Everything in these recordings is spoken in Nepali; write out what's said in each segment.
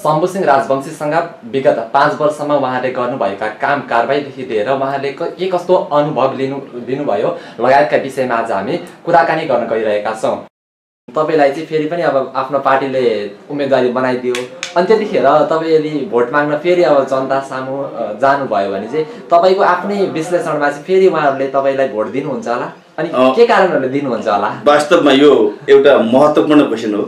शम्भुसिंह राजवंशीसँग विगत 5 वर्षमा उहाँले गर्नुभएका काम कारबाहीदेखि लिएर उहाँले के कस्तो अनुभव लिनुभयो लगायतका विषयमा आज हामी कुराकानी गर्न गइरहेका छौँ। तपाईलाई चाहिँ फेरि पनि अब आफ्नो पार्टीले उम्मेदवारी बनाइदियो अनि त्यतिखेर तपाईँ यदि भोट माग्न फेरि अब जनता सामु जानुभयो भने चाहिँ तपाईँको आफ्नै विश्लेषणमा चाहिँ फेरि उहाँहरूले तपाईँलाई भोट दिनुहुन्छ होला अनि के कारणहरूले दिनुहुन्छ होला? वास्तवमा यो एउटा महत्त्वपूर्ण क्वेसन हो।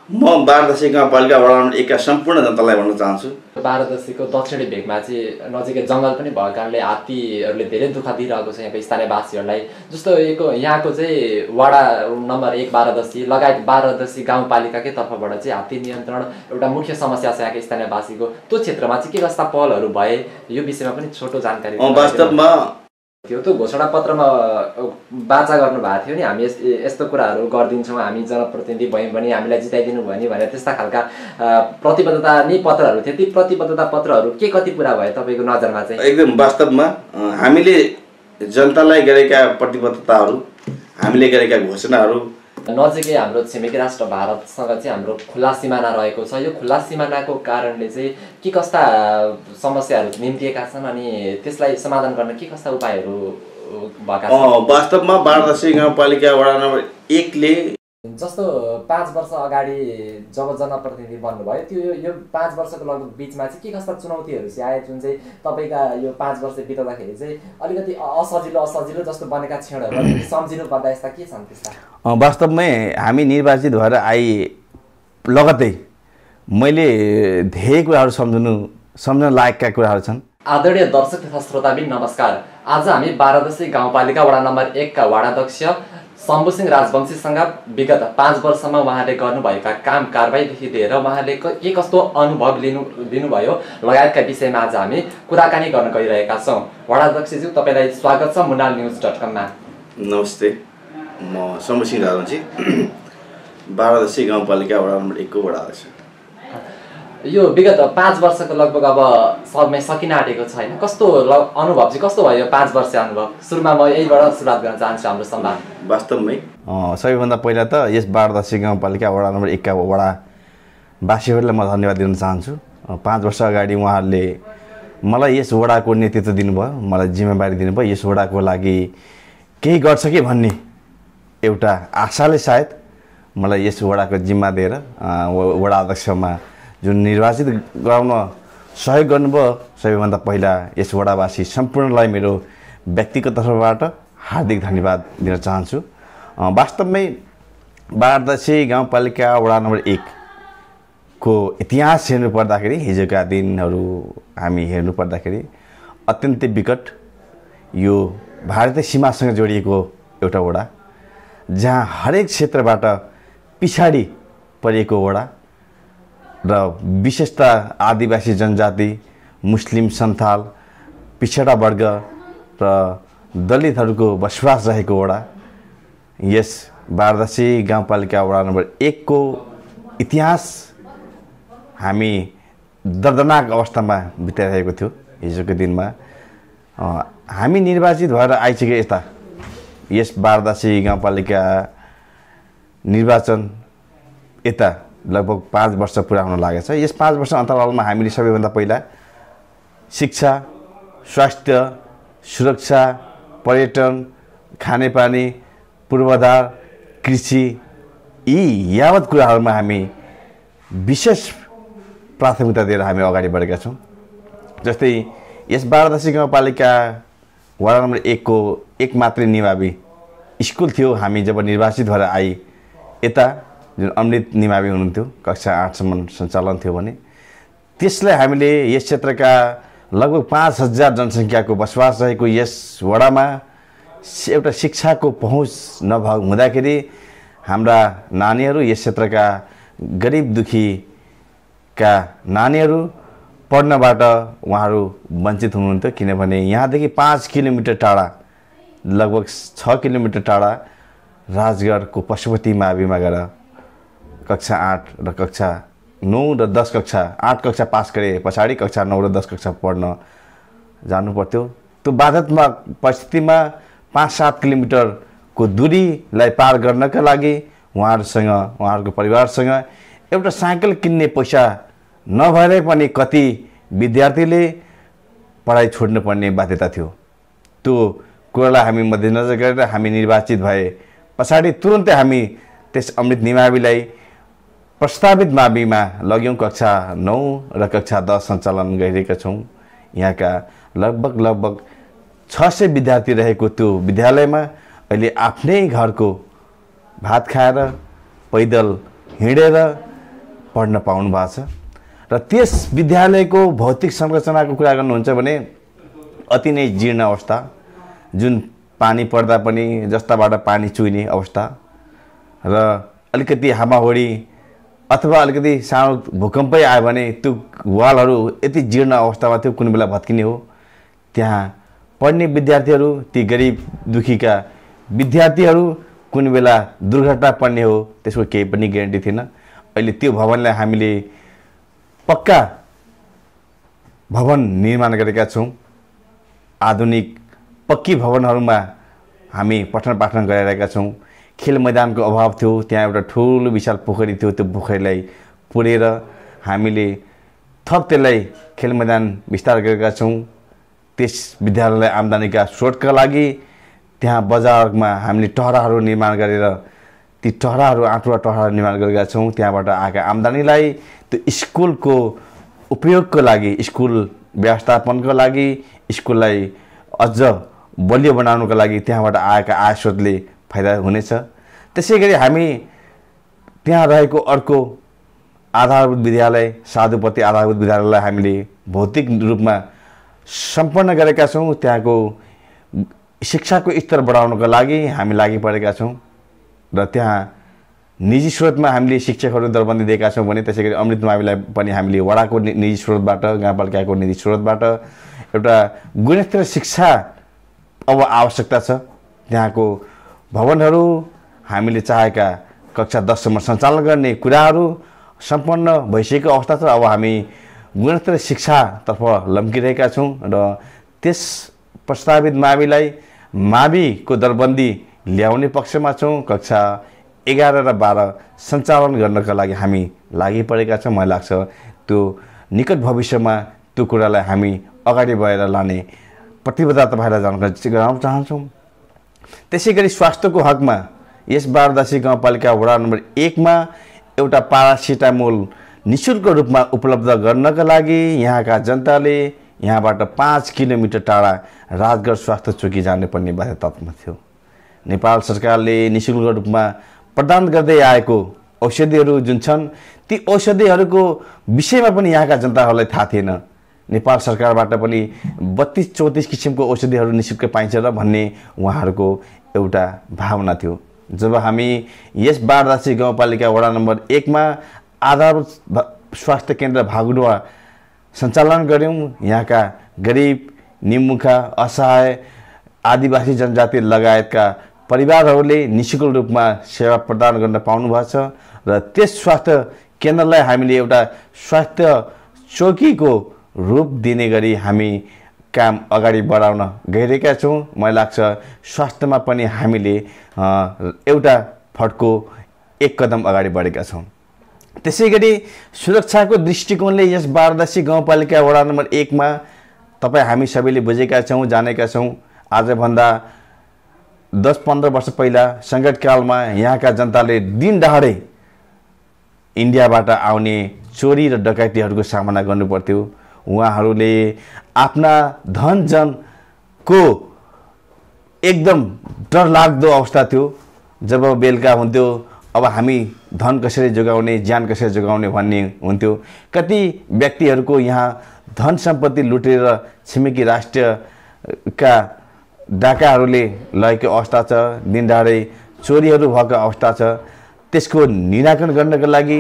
म बारादशी गाउँपालिका वडा नम्बर 1 का सम्पूर्ण जनतालाई भन्न चाहन्छु, बारादशीको दक्षिणी भेगमा चाहिँ नजिकै जङ्गल पनि भएको कारणले हात्तीहरूले धेरै दुःख दिइरहेको छ यहाँको स्थानीयवासीहरूलाई। जस्तो यहाँको चाहिँ वडा नम्बर 1 बारादशी लगायत बारादशी गाउँपालिकाकै तर्फबाट चाहिँ हात्ती नियन्त्रण एउटा मुख्य समस्या छ यहाँको स्थानीयवासीको। त्यो क्षेत्रमा चाहिँ के कस्ता पहलहरू भए यो विषयमा पनि छोटो जानकारी वास्तवमा थियो। त्यो घोषणा पत्रमा बाचा गर्नुभएको थियो नि, हामी यस्तो कुराहरू गरिदिन्छौँ, हामी जनप्रतिनिधि भयौँ भने हामीलाई जिताइदिनु भयो नि भनेर त्यस्ता खालका प्रतिबद्धता नै पत्रहरू थिए। ती प्रतिबद्धता पत्रहरू के कति पुरा भयो तपाईँको नजरमा चाहिँ? एकदम वास्तवमा हामीले जनतालाई गरेका प्रतिबद्धताहरू, हामीले गरेका घोषणाहरू, नजिकै हाम्रो छिमेकी राष्ट्र भारतसँग चाहिँ हाम्रो खुला सिमाना रहेको छ। यो खुला सिमानाको कारणले चाहिँ के कस्ता समस्याहरू निम्तिएका छन् अनि त्यसलाई समाधान गर्न के कस्ता उपायहरू भएका छन्? वास्तवमा बारादशी गाउँपालिका वडा नम्बर 1 ले जस्तो 5 वर्ष अगाडि जब जनप्रतिनिधि बन्नुभयो त्यो यो 5 वर्षको लगभग बिचमा चाहिँ के कस्ता चुनौतीहरू चाहिँ आए जुन चाहिँ तपाईँका यो 5 वर्ष बिताउँदाखेरि चाहिँ अलिकति असजिलो जस्तो बनेका क्षणहरू सम्झिनु पर्दा यस्ता के छन् त्यस्ता? वास्तवमै हामी निर्वाचित भएर आए लगत्तै मैले धेरै कुराहरू सम्झन लायकका कुराहरू छन्। आदरणीय दर्शक तथा श्रोताबिन नमस्कार। आज हामी बारादशी गाउँपालिका वडा नम्बर 1 का वडाध्यक्ष शम्भुसिंह राजवंशीसँग विगत 5 वर्षमा उहाँले गर्नुभएका काम कारबाहीदेखि लिएर उहाँले के कस्तो अनुभव लिनुभयो लगायतका विषयमा आज हामी कुराकानी गर्न गइरहेका छौँ। वडाध्यक्षज्यू तपाईँलाई स्वागत छ munalnews.com मा। नमस्ते, म शम्भुसिंह राजवंशी बारादशी गाउँपालिका वडा नम्बर 1 को वडाध्यक्ष। यो विगत 5 वर्षको लगभग अब समय सकिन आँटेको छ होइन, कस्तो अनुभव चाहिँ कस्तो भयो 5 वर्ष अनुभव? सुरुमा म यहीबाट सुरुवात गर्न चाहन्छु हाम्रो संवाद। वास्तवमै सबैभन्दा पहिला त यस बारादशी गाउँपालिका वडा नम्बर 1 का वडावासीहरूलाई म धन्यवाद दिन चाहन्छु। 5 वर्ष अगाडि उहाँहरूले मलाई यस वडाको नेतृत्व दिनुभयो, मलाई जिम्मेवारी दिनुभयो। यस वडाको लागि केही गर्छ कि भन्ने एउटा आशाले सायद मलाई यस वडाको जिम्मा दिएर वडा अध्यक्षमा जुन निर्वाचित गराउन सहयोग गर्नुभयो, सबैभन्दा पहिला यस वडावासी सम्पूर्णलाई मेरो व्यक्तिगत तर्फबाट हार्दिक धन्यवाद दिन चाहन्छु। वास्तवमै बारादशी गाउँपालिका वडा नम्बर 1 को इतिहास हेर्नु पर्दाखेरि, हिजोका दिनहरू हामी हेर्नु पर्दाखेरि अत्यन्तै विकट, यो भारतीय सीमासँग जोडिएको एउटा वडा, जहाँ हरेक क्षेत्रबाट पछाडि परेको वडा र विशेषतः आदिवासी जनजाति, मुस्लिम, सन्थाल, पिछडा वर्ग र दलितहरूको बसोबास रहेको वडा। यस बारादशी गाउँपालिका वडा नम्बर 1 को इतिहास हामी दर्दनाक अवस्थामा बिताइरहेको थियो। हिजोको दिनमा हामी निर्वाचित भएर आइसके यता यस बारादशी गाउँपालिका निर्वाचन यता लगभग 5 वर्ष पुरा हुन लागेको छ। यस 5 वर्ष अन्तरालमा हामीले सबैभन्दा पहिला शिक्षा, स्वास्थ्य, सुरक्षा, पर्यटन, खानेपानी, पूर्वाधार, कृषि यी यावत कुराहरूमा हामी विशेष प्राथमिकता दिएर हामी अगाडि बढेका छौँ। जस्तै यस बारादशी गाउँपालिका वडा नम्बर 1 को एक मात्रै निमावी स्कुल थियो। हामी जब निर्वाचित भएर आए यता जुन अमृत निमावी हुनुहुन्थ्यो, कक्षा 8 सम्म सञ्चालन थियो भने त्यसलाई हामीले यस क्षेत्रका लगभग 5000 जनसङ्ख्याको बसोबास रहेको यस वडामा एउटा शिक्षाको पहुँच नहुँदाखेरि हाम्रा नानीहरू, यस क्षेत्रका गरिब दुखीका नानीहरू पढ्नबाट उहाँहरू वञ्चित हुनुहुन्थ्यो। किनभने यहाँदेखि 5 किलोमिटर टाढा, लगभग 6 किलोमिटर टाढा राजगढको पशुपति माविमा गएर कक्षा 8 र कक्षा 9 र 10 कक्षा 8 कक्षा पास गरे पछाडि कक्षा 9 र 10 कक्षा पढ्न जानु पर्थ्यो। त्यो बाधात्मक परिस्थितिमा 5-7 किलोमिटरको दूरीलाई पार गर्नका लागि उहाँहरूको परिवारसँग एउटा साइकल किन्ने पैसा नभएर पनि कति विद्यार्थीले पढाइ छोड्नुपर्ने बाध्यता थियो। त्यो कुरालाई हामी मध्यनजर गरेर हामी निर्वाचित भए पछाडि तुरुन्तै हामी त्यस अमृत निमाविलाई प्रस्तावित माविमा लग्यौँ। कक्षा 9 र कक्षा 10 सञ्चालन गरिरहेका छौँ। यहाँका लगभग 600 विद्यार्थी रहेको त्यो विद्यालयमा अहिले आफ्नै घरको भात खाएर पैदल हिँडेर पढ्न पाउनु भएको छ। र त्यस विद्यालयको भौतिक संरचनाको कुरा गर्नुहुन्छ भने अति नै जीर्ण अवस्था, जुन पानी पर्दा पनि जस्ताबाट पानी चुइने अवस्था र अलिकति हावाहुरी अथवा अलिकति सानो भूकम्पै आयो भने त्यो वालहरू यति जीर्ण अवस्थामा थियो, कुनै बेला भत्किने हो। त्यहाँ पढ्ने विद्यार्थीहरू, ती गरिब दुखीका विद्यार्थीहरू कुनै बेला दुर्घटना पर्ने हो, त्यसको केही पनि ग्यारेन्टी थिएन। अहिले त्यो भवनलाई हामीले पक्का भवन निर्माण गरेका छौँ। आधुनिक पक्की भवनहरूमा हामी पठन पाठन गरिरहेका छौँ। खेल मैदानको अभाव थियो, त्यहाँ एउटा ठुलो विशाल पोखरी थियो, त्यो पोखरीलाई पुरेर हामीले थप त्यसलाई खेल मैदान विस्तार गरेका छौँ। त्यस विद्यालयलाई आम्दानीका स्रोतका लागि त्यहाँ बजारमा हामीले टहराहरू निर्माण गरेर ती टहराहरू 8वटा टहराहरू निर्माण गरेका छौँ। त्यहाँबाट आएका आम्दानीलाई त्यो स्कुलको उपयोगको लागि, स्कुल व्यवस्थापनको लागि, स्कुललाई अझ बलियो बनाउनको लागि त्यहाँबाट आएका आय स्रोतले फाइदा हुनेछ। त्यसै गरी हामी त्यहाँ रहेको अर्को आधारभूत विद्यालय साधुपति आधारभूत विद्यालयलाई हामीले भौतिक रूपमा सम्पन्न गरेका छौँ। त्यहाँको शिक्षाको स्तर बढाउनको लागि हामी लागि परेका छौँ र त्यहाँ निजी स्रोतमा हामीले शिक्षकहरू दरबन्दी दिएका छौँ भने त्यसै गरी अमृत माविलाई पनि हामीले वडाको निजी स्रोतबाट, गाउँपालिकाको निजी स्रोतबाट एउटा गुणस्तर शिक्षा अब आवश्यकता छ। त्यहाँको भवनहरू हामीले चाहेका कक्षा 10सम्म सञ्चालन गर्ने कुराहरू सम्पन्न भइसकेको अवस्था छ। अब हामी गुणस्तर शिक्षातर्फ लम्किरहेका छौँ र त्यस प्रस्तावित माविको दरबन्दी ल्याउने पक्षमा छौँ। कक्षा 11 र 12 सञ्चालन गर्नका लागि हामी लागि परेका छौँ। मलाई लाग्छ त्यो निकट भविष्यमा त्यो कुरालाई हामी अगाडि बढेर लाने प्रतिबद्धता तपाईँलाई जानकारी गराउन चाहन्छौँ। त्यसै गरी स्वास्थ्यको हकमा यस बारदासी गाउँपालिका वडा नम्बर 1 मा एउटा पारासिटामोल निःशुल्क रूपमा उपलब्ध गर्नका लागि यहाँका जनताले यहाँबाट 5 किलोमिटर टाढा राजगढ स्वास्थ्य चौकी जानुपर्ने बाध्यतामा थियो। नेपाल सरकारले निःशुल्क रूपमा प्रदान गर्दै आएको औषधिहरू जुन छन्, ती औषधिहरूको विषयमा पनि यहाँका जनताहरूलाई थाहा थिएन। नेपाल सरकारबाट पनि 32-34 किसिमको औषधिहरू निःशुल्क पाइन्छ र भन्ने उहाँहरूको एउटा भावना थियो। जब हामी यस बारदासी गाउँपालिका वडा नम्बर 1 मा आधारभूत स्वास्थ्य केन्द्र भागुडुवा सञ्चालन गऱ्यौँ, यहाँका गरिब, निमुखा, असहाय, आदिवासी जनजाति लगायतका परिवारहरूले निःशुल्क रूपमा सेवा प्रदान गर्न पाउनुभएको छ र त्यस स्वास्थ्य केन्द्रलाई हामीले एउटा स्वास्थ्य चौकीको रूप दिने गरी हामी काम अगाडि बढाउन गइरहेका छौँ। मलाई लाग्छ स्वास्थ्यमा पनि हामीले एउटा फड्को एक कदम अगाडि बढेका छौँ। त्यसै गरी सुरक्षाको दृष्टिकोणले यस बारदासी गाउँपालिका वडा नम्बर 1 मा तपाईँ हामी सबैले बुझेका छौँ, जानेका छौँ। आजभन्दा 10-15 वर्ष पहिला सङ्कटकालमा यहाँका जनताले दिन दहाडै इन्डियाबाट आउने चोरी र डकैतीहरूको सामना गर्नुपर्थ्यो। उहाँहरूले आफ्ना धनजनको एकदम डरलाग्दो अवस्था थियो। जब बेलुका हुन्थ्यो, अब हामी धन कसरी जोगाउने, ज्यान कसरी जोगाउने भन्ने हुन्थ्यो। कति व्यक्तिहरूको यहाँ धन सम्पत्ति लुटेर छिमेकी राष्ट्रका डाकाहरूले लगेको अवस्था छ। दिनदहाडै चोरीहरू भएको अवस्था छ। त्यसको निराकरण गर्नका लागि,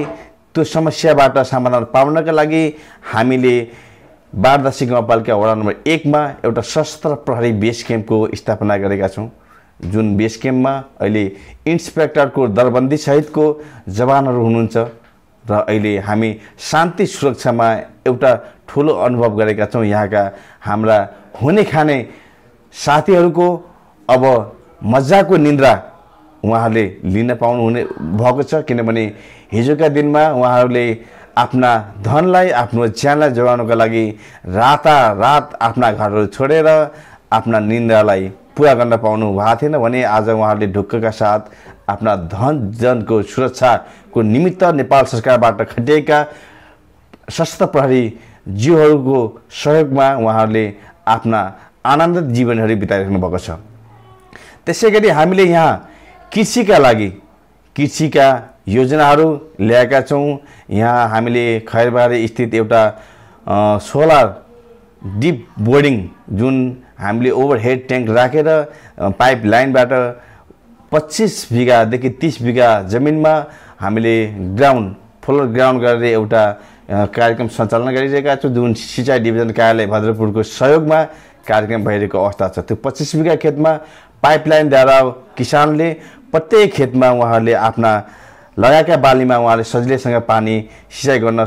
त्यो समस्याबाट समाधान पाउनका लागि हामीले बारदासी गाउँपालिका वडा नम्बर 1 मा एउटा सशस्त्र प्रहरी बेस क्याम्पको स्थापना गरेका छौँ। जुन बेस क्याम्पमा अहिले इन्सपेक्टरको दरबन्दी सहितको जवानहरू हुनुहुन्छ र अहिले हामी शान्ति सुरक्षामा एउटा ठुलो अनुभव गरेका छौँ। यहाँका हाम्रा हुने खाने साथीहरूको अब मजाको निन्द्रा उहाँहरूले लिन पाउनुहुने भएको छ, किनभने हिजोका दिनमा उहाँहरूले आफ्ना धनलाई आफ्नो ज्यानलाई जोगाउनको लागि रातारात आफ्ना घरहरू छोडेर आफ्ना निन्द्रालाई पुरा गर्न पाउनु भएको थिएन भने आज उहाँहरूले ढुक्कका साथ आफ्ना धन जनको सुरक्षाको निमित्त नेपाल सरकारबाट खटिएका सशस्त्र प्रहरी जीवहरूको सहयोगमा उहाँहरूले आफ्ना आनन्दित जीवनहरू बिताइराख्नु भएको छ। त्यसै गरी हामीले यहाँ कृषिका लागि कृषिका योजनाहरू ल्याएका छौँ। यहाँ हामीले खैरबारी स्थित एउटा सोलर डिप बोर्डिङ जुन हामीले ओभरहेड ट्याङ्क राखेर पाइप लाइनबाट 25 बिघादेखि 30 बिघा जमिनमा हामीले फ्लोर ग्राउन्ड गरेर एउटा कार्यक्रम सञ्चालन गरिरहेका छौँ, जुन सिँचाइ डिभिजन कार्यालय भद्रपुरको सहयोगमा कार्यक्रम भइरहेको अवस्था छ। त्यो 25 बिघा खेतमा पाइपलाइनद्वारा किसानले प्रत्येक खेतमा उहाँहरूले आफ्ना लगाएका बालीमा उहाँले सजिलैसँग पानी सिँचाइ गर्न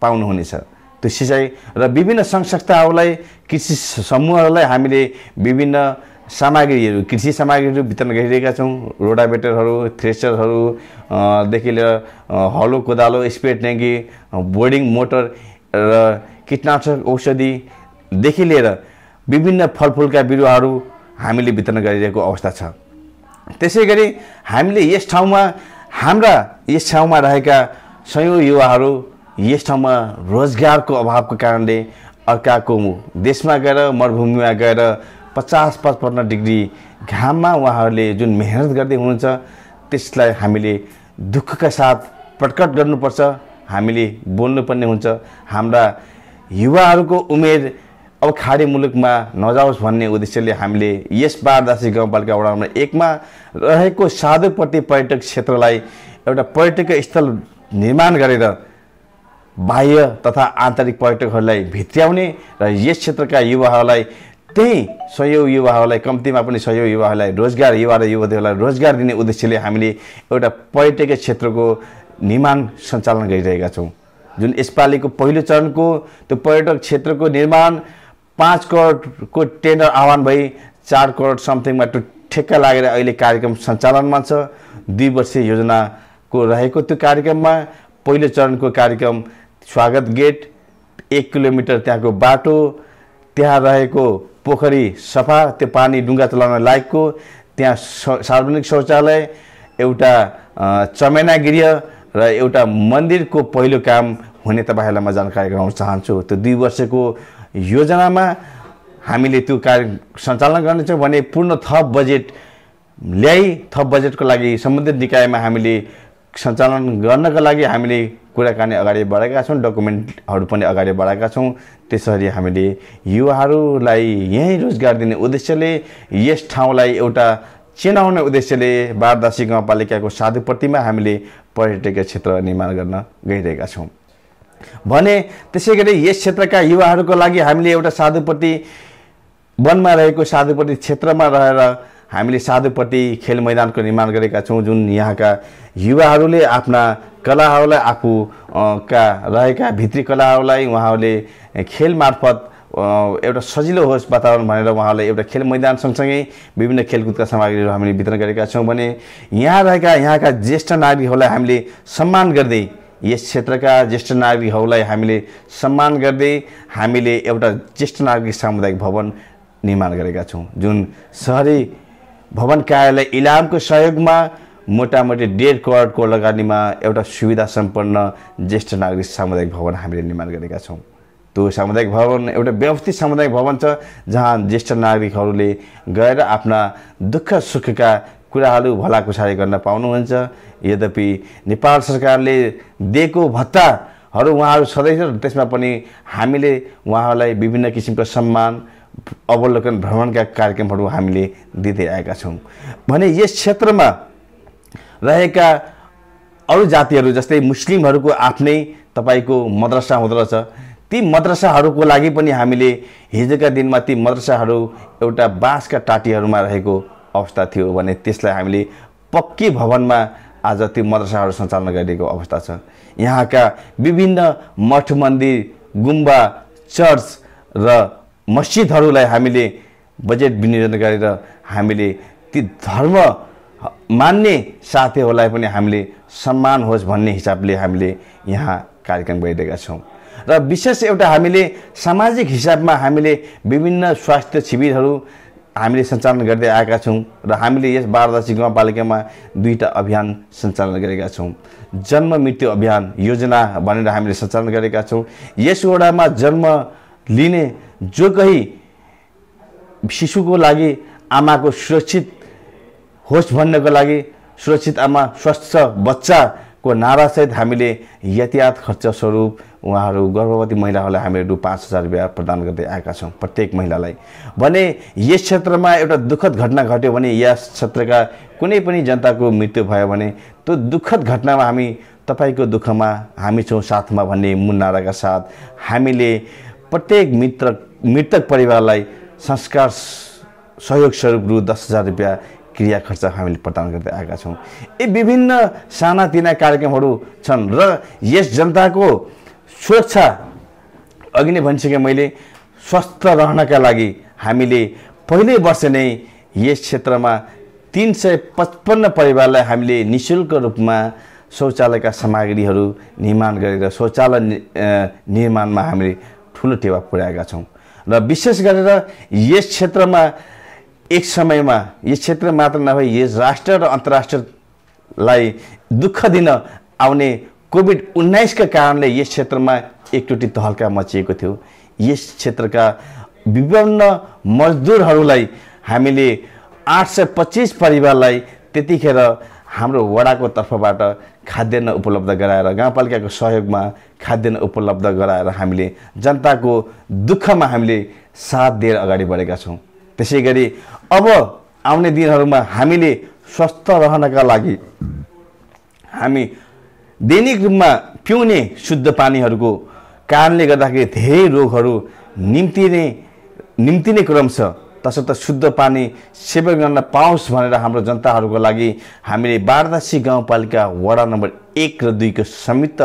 पाउनुहुनेछ। त्यो सिँचाइ र विभिन्न सङ्घ संस्थाहरूलाई कृषि समूहहरूलाई हामीले विभिन्न सामग्रीहरू कृषि सामग्रीहरू वितरण गरिरहेका छौँ। रोटावेटरहरू, थ्रेसरहरूदेखि लिएर हलो कोदालो, स्प्रे ट्याङ्की, बोर्डिङ मोटर र कीटनाशक औषधिदेखि लिएर विभिन्न फलफुलका बिरुवाहरू हामीले वितरण गरिरहेको अवस्था छ। त्यसै गरी हामीले यस ठाउँमा रहेका सयौँ युवाहरू यस ठाउँमा रोजगारको अभावको कारणले अर्काको देशमा गएर मरुभूमिमा गएर 50-55 डिग्री घाममा उहाँहरूले जुन मेहनत गर्दै हुनुहुन्छ त्यसलाई हामीले दुःखका साथ प्रकट गर्नुपर्छ, हामीले बोल्नुपर्ने हुन्छ। हाम्रा युवाहरूको उमेर अब खाडी मुलुकमा नजाओस् भन्ने उद्देश्यले हामीले यस बारदासी गाउँपालिका वडा नम्बर 1 मा रहेको साधुपट्टी पर्यटक क्षेत्रलाई एउटा पर्यटक स्थल निर्माण गरेर बाह्य तथा आन्तरिक पर्यटकहरूलाई भित्र्याउने र यस क्षेत्रका युवाहरूलाई त्यही सयौँ युवाहरूलाई कम्तीमा पनि सयौँ युवाहरूलाई रोजगार, युवा र युवतीहरूलाई रोजगार दिने उद्देश्यले हामीले एउटा पर्यटकीय क्षेत्रको निर्माण सञ्चालन गरिरहेका छौँ। जुन यसपालिको पहिलो चरणको त्यो पर्यटक क्षेत्रको निर्माण 5 करोडको टेन्डर आह्वान भई 4 करोड समथिङमा त्यो ठेक्का लागेर अहिले कार्यक्रम सञ्चालनमा छ। 2 वर्षीय योजनाको रहेको त्यो कार्यक्रममा पहिलो चरणको कार्यक्रम स्वागत गेट, 1 किलोमिटर त्यहाँको बाटो, त्यहाँ रहेको पोखरी सफा, त्यो पानी डुङ्गा चलाउन लायकको, त्यहाँ सार्वजनिक शौचालय, एउटा चमेना गृह र एउटा मन्दिरको पहिलो काम हुने तपाईँहरूलाई म जानकारी गराउन चाहन्छु। त्यो 2 वर्षको योजनामा हामीले त्यो कार्य सञ्चालन गर्नेछौँ भने पूर्ण थप बजेट थप बजेटको लागि सम्बन्धित निकायमा हामीले सञ्चालन गर्नका लागि हामीले कुराकानी अगाडि बढाएका छौँ, डकुमेन्टहरू पनि अगाडि बढाएका छौँ। त्यसरी हामीले युवाहरूलाई यहीँ रोजगार दिने उद्देश्यले यस ठाउँलाई एउटा चिनाउने उद्देश्यले बारदासी गाउँपालिकाको साधुपट्टीमा हामीले पर्यटकीय क्षेत्र निर्माण गर्न गइरहेका छौँ भने त्यसै गरी यस क्षेत्रका युवाहरूको लागि हामीले एउटा साधुपट्टी वनमा रहेको साधुपट्टी क्षेत्रमा रहेर हामीले साधुपट्टी खेल मैदानको निर्माण गरेका छौँ। जुन यहाँका युवाहरूले आफ्ना कलाहरूलाई आफूका रहेका भित्री कलाहरूलाई उहाँहरूले खेल मार्फत एउटा सजिलो होस् वातावरण भनेर उहाँहरूले एउटा खेल मैदान सँगसँगै विभिन्न खेलकुदका सामग्रीहरू हामीले वितरण गरेका छौँ भने यहाँका ज्येष्ठ नागरिकहरूलाई हामीले सम्मान गर्दै यस क्षेत्रका ज्येष्ठ नागरिकहरूलाई हामीले सम्मान गर्दै हामीले एउटा ज्येष्ठ नागरिक सामुदायिक भवन निर्माण गरेका छौँ। जुन सहरी भवन कार्यालय इलामको सहयोगमा मोटामोटी 1.5 करोडको लगानीमा एउटा सुविधा सम्पन्न ज्येष्ठ नागरिक सामुदायिक भवन हामीले निर्माण गरेका छौँ। त्यो सामुदायिक भवन एउटा व्यवस्थित सामुदायिक भवन छ जहाँ ज्येष्ठ नागरिकहरूले गएर आफ्ना दुःख सुखका कुराहरू भलाकुसारी गर्न पाउनुहुन्छ। यद्यपि नेपाल सरकारले दिएको भत्ताहरू उहाँहरू सधैँ छ, त्यसमा पनि हामीले उहाँहरूलाई विभिन्न किसिमका सम्मान अवलोकन भ्रमणका कार्यक्रमहरू हामीले दिँदै आएका छौँ भने यस क्षेत्रमा रहेका अरू जातिहरू जस्तै मुस्लिमहरूको आफ्नै तपाईँको मद्रसा हुँदो रहेछ। ती मद्रसाहरूको लागि पनि हामीले हिजोका दिनमा ती मद्रसाहरू एउटा बाँसका टाटीहरूमा रहेको अवस्था थियो भने त्यसलाई हामीले पक्की भवनमा आज त्यो मद्रसाहरू सञ्चालन गरिरहेको अवस्था छ। यहाँका विभिन्न मठ मन्दिर, गुम्बा, चर्च र मस्जिदहरूलाई हामीले बजेट विनियोजन गरेर हामीले ती धर्म मान्ने साथीहरूलाई पनि हामीले सम्मान होस् भन्ने हिसाबले हामीले यहाँ कार्यक्रम गरिरहेका छौँ र विशेष एउटा हामीले सामाजिक हिसाबमा हामीले विभिन्न स्वास्थ्य शिविरहरू हामीले सञ्चालन गर्दै आएका छौँ र हामीले यस बारदासी गाउँपालिकामा 2टा अभियान सञ्चालन गरेका छौँ। जन्म मृत्यु अभियान योजना भनेर हामीले सञ्चालन गरेका छौँ। यस वडामा जन्म लिने जो कोही शिशुको लागि आमाको सुरक्षित होस् भन्नको लागि सुरक्षित आमा स्वस्थ बच्चाको नारासहित हामीले यातायात खर्च स्वरूप उहाँहरू गर्भवती महिलाहरूलाई हामीले रु 5,000 रुपियाँ प्रदान गर्दै आएका छौँ प्रत्येक महिलालाई। भने यस क्षेत्रमा एउटा दुःखद घटना घट्यो भने यस क्षेत्रका कुनै पनि जनताको मृत्यु भयो भने त्यो दुःखद घटनामा हामी तपाईँको दुःखमा हामी छौँ साथमा भन्ने मूल नाराका साथ हामीले प्रत्येक मृतक परिवारलाई संस्कार सहयोग स्वरूप रु 10,000 रुपियाँ क्रिया खर्च हामीले प्रदान गर्दै आएका छौँ। यी विभिन्न सानातिना कार्यक्रमहरू छन् र यस जनताको सुरक्षा अघि नै भनिसकेँ मैले स्वस्थ रहनका लागि हामीले पहिल्यै वर्ष नै यस क्षेत्रमा 355 परिवारलाई हामीले निःशुल्क रूपमा शौचालयका सामग्रीहरू निर्माण गरेर शौचालय निर्माणमा हामीले ठुलो टेवा पुर्याएका छौँ र विशेष गरेर यस क्षेत्रमा एक समयमा यस क्षेत्र मात्र नभई यस राष्ट्र र अन्तर्राष्ट्रलाई दुःख दिन आउने कोभिड-19 का कारणले यस क्षेत्रमा एकटुटी तहल्का मचिएको थियो। यस क्षेत्रका विभिन्न मजदुरहरूलाई हामीले 825 परिवारलाई त्यतिखेर हाम्रो वडाको तर्फबाट खाद्यान्न उपलब्ध गराएर गाउँपालिकाको सहयोगमा खाद्यान्न उपलब्ध गराएर हामीले जनताको दुःखमा हामीले साथ दिएर अगाडि बढेका छौँ। त्यसैगरी अब आउने दिनहरूमा हामीले स्वस्थ रहनका लागि हामी दैनिक रूपमा पिउने शुद्ध पानीहरूको कारणले गर्दाखेरि धेरै रोगहरू निम्तिने क्रम छ। तसर्थ शुद्ध पानी सेवन गर्न पाओस् भनेर हाम्रो जनताहरूको लागि हामीले बारदासी गाउँपालिका वडा नम्बर 1 र 2 को संयुक्त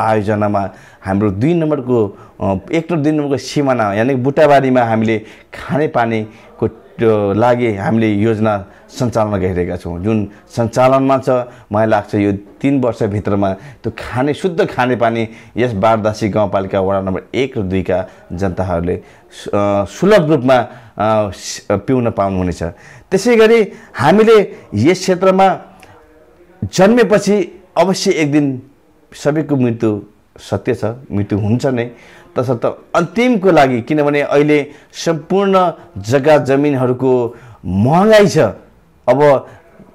आयोजनामा हाम्रो 1 नम्बरको सिमाना यानी बुटाबारीमा हामीले खानेपानीको लागि हामीले योजना सञ्चालन गरिरहेका छौँ। जुन सञ्चालनमा छ मलाई लाग्छ यो 3 वर्षभित्रमा त्यो शुद्ध खानेपानी यस बारदासी गाउँपालिका वडा नम्बर 1 र 2 का जनताहरूले सुलभ रूपमा पिउन पाउनुहुनेछ। त्यसैगरी हामीले यस क्षेत्रमा जन्मेपछि अवश्य एक दिन सबैको मृत्यु सत्य छ, मृत्यु हुन्छ नै। तसर्थ अन्तिमको लागि किनभने अहिले सम्पूर्ण जग्गा जमिनहरूको महँगाई छ। अब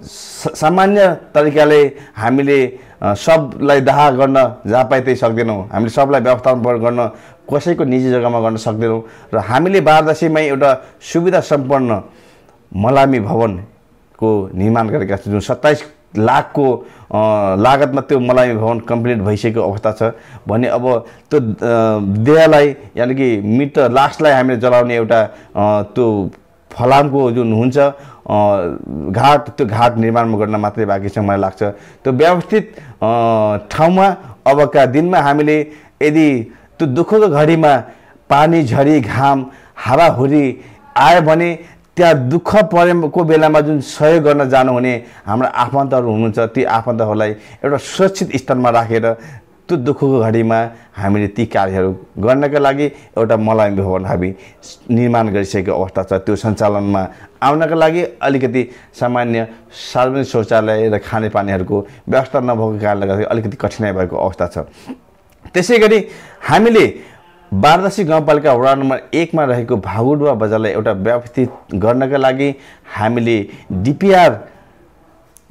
सामान्य तरिकाले हामीले सबलाई दाह गर्न जहाँ पाए त्यही सक्दैनौँ। हामीले सबलाई व्यवस्थापन गर्न कसैको निजी जग्गामा गर्न सक्दैनौँ र हामीले बारदासीमा एउटा सुविधा सम्पन्न मलामी भवनको निर्माण गरेका छौँ। जुन 27 लाखको लागतमा त्यो मलामी भवन कम्प्लिट भइसकेको अवस्था छ भने अब त्यो देहलाई यानि कि मृत लासलाई हामीले जलाउने एउटा त्यो फलामको जुन हुन्छ त्यो घाट निर्माण गर्न मात्रै बाँकी छ मलाई लाग्छ। त्यो व्यवस्थित ठाउँमा अबका दिनमा हामीले यदि त्यो दुःखको घडीमा पानी झरी घाम हावाहुरी आयो भने त्यहाँ दुःख परेको बेलामा जुन सहयोग गर्न जानुहुने हाम्रो आफन्तहरू हुनुहुन्छ ती आफन्तहरूलाई एउटा सुरक्षित स्थानमा राखेर त्यो दुःखको घडीमा हामीले ती कार्यहरू गर्नका लागि एउटा मलामी भवन हामी निर्माण गरिसकेको अवस्था छ। त्यो सञ्चालनमा आउनका लागि अलिकति सामान्य सार्वजनिक शौचालय र खानेपानीहरूको व्यवस्था नभएको कारणले गर्दा अलिकति कठिनाइ भएको अवस्था छ। त्यसैगरी हामीले बारदासी गाउँपालिका वडा नम्बर 1 मा रहेको भागुडुवा बजारलाई एउटा व्यवस्थित गर्नका लागि हामीले डिपिआर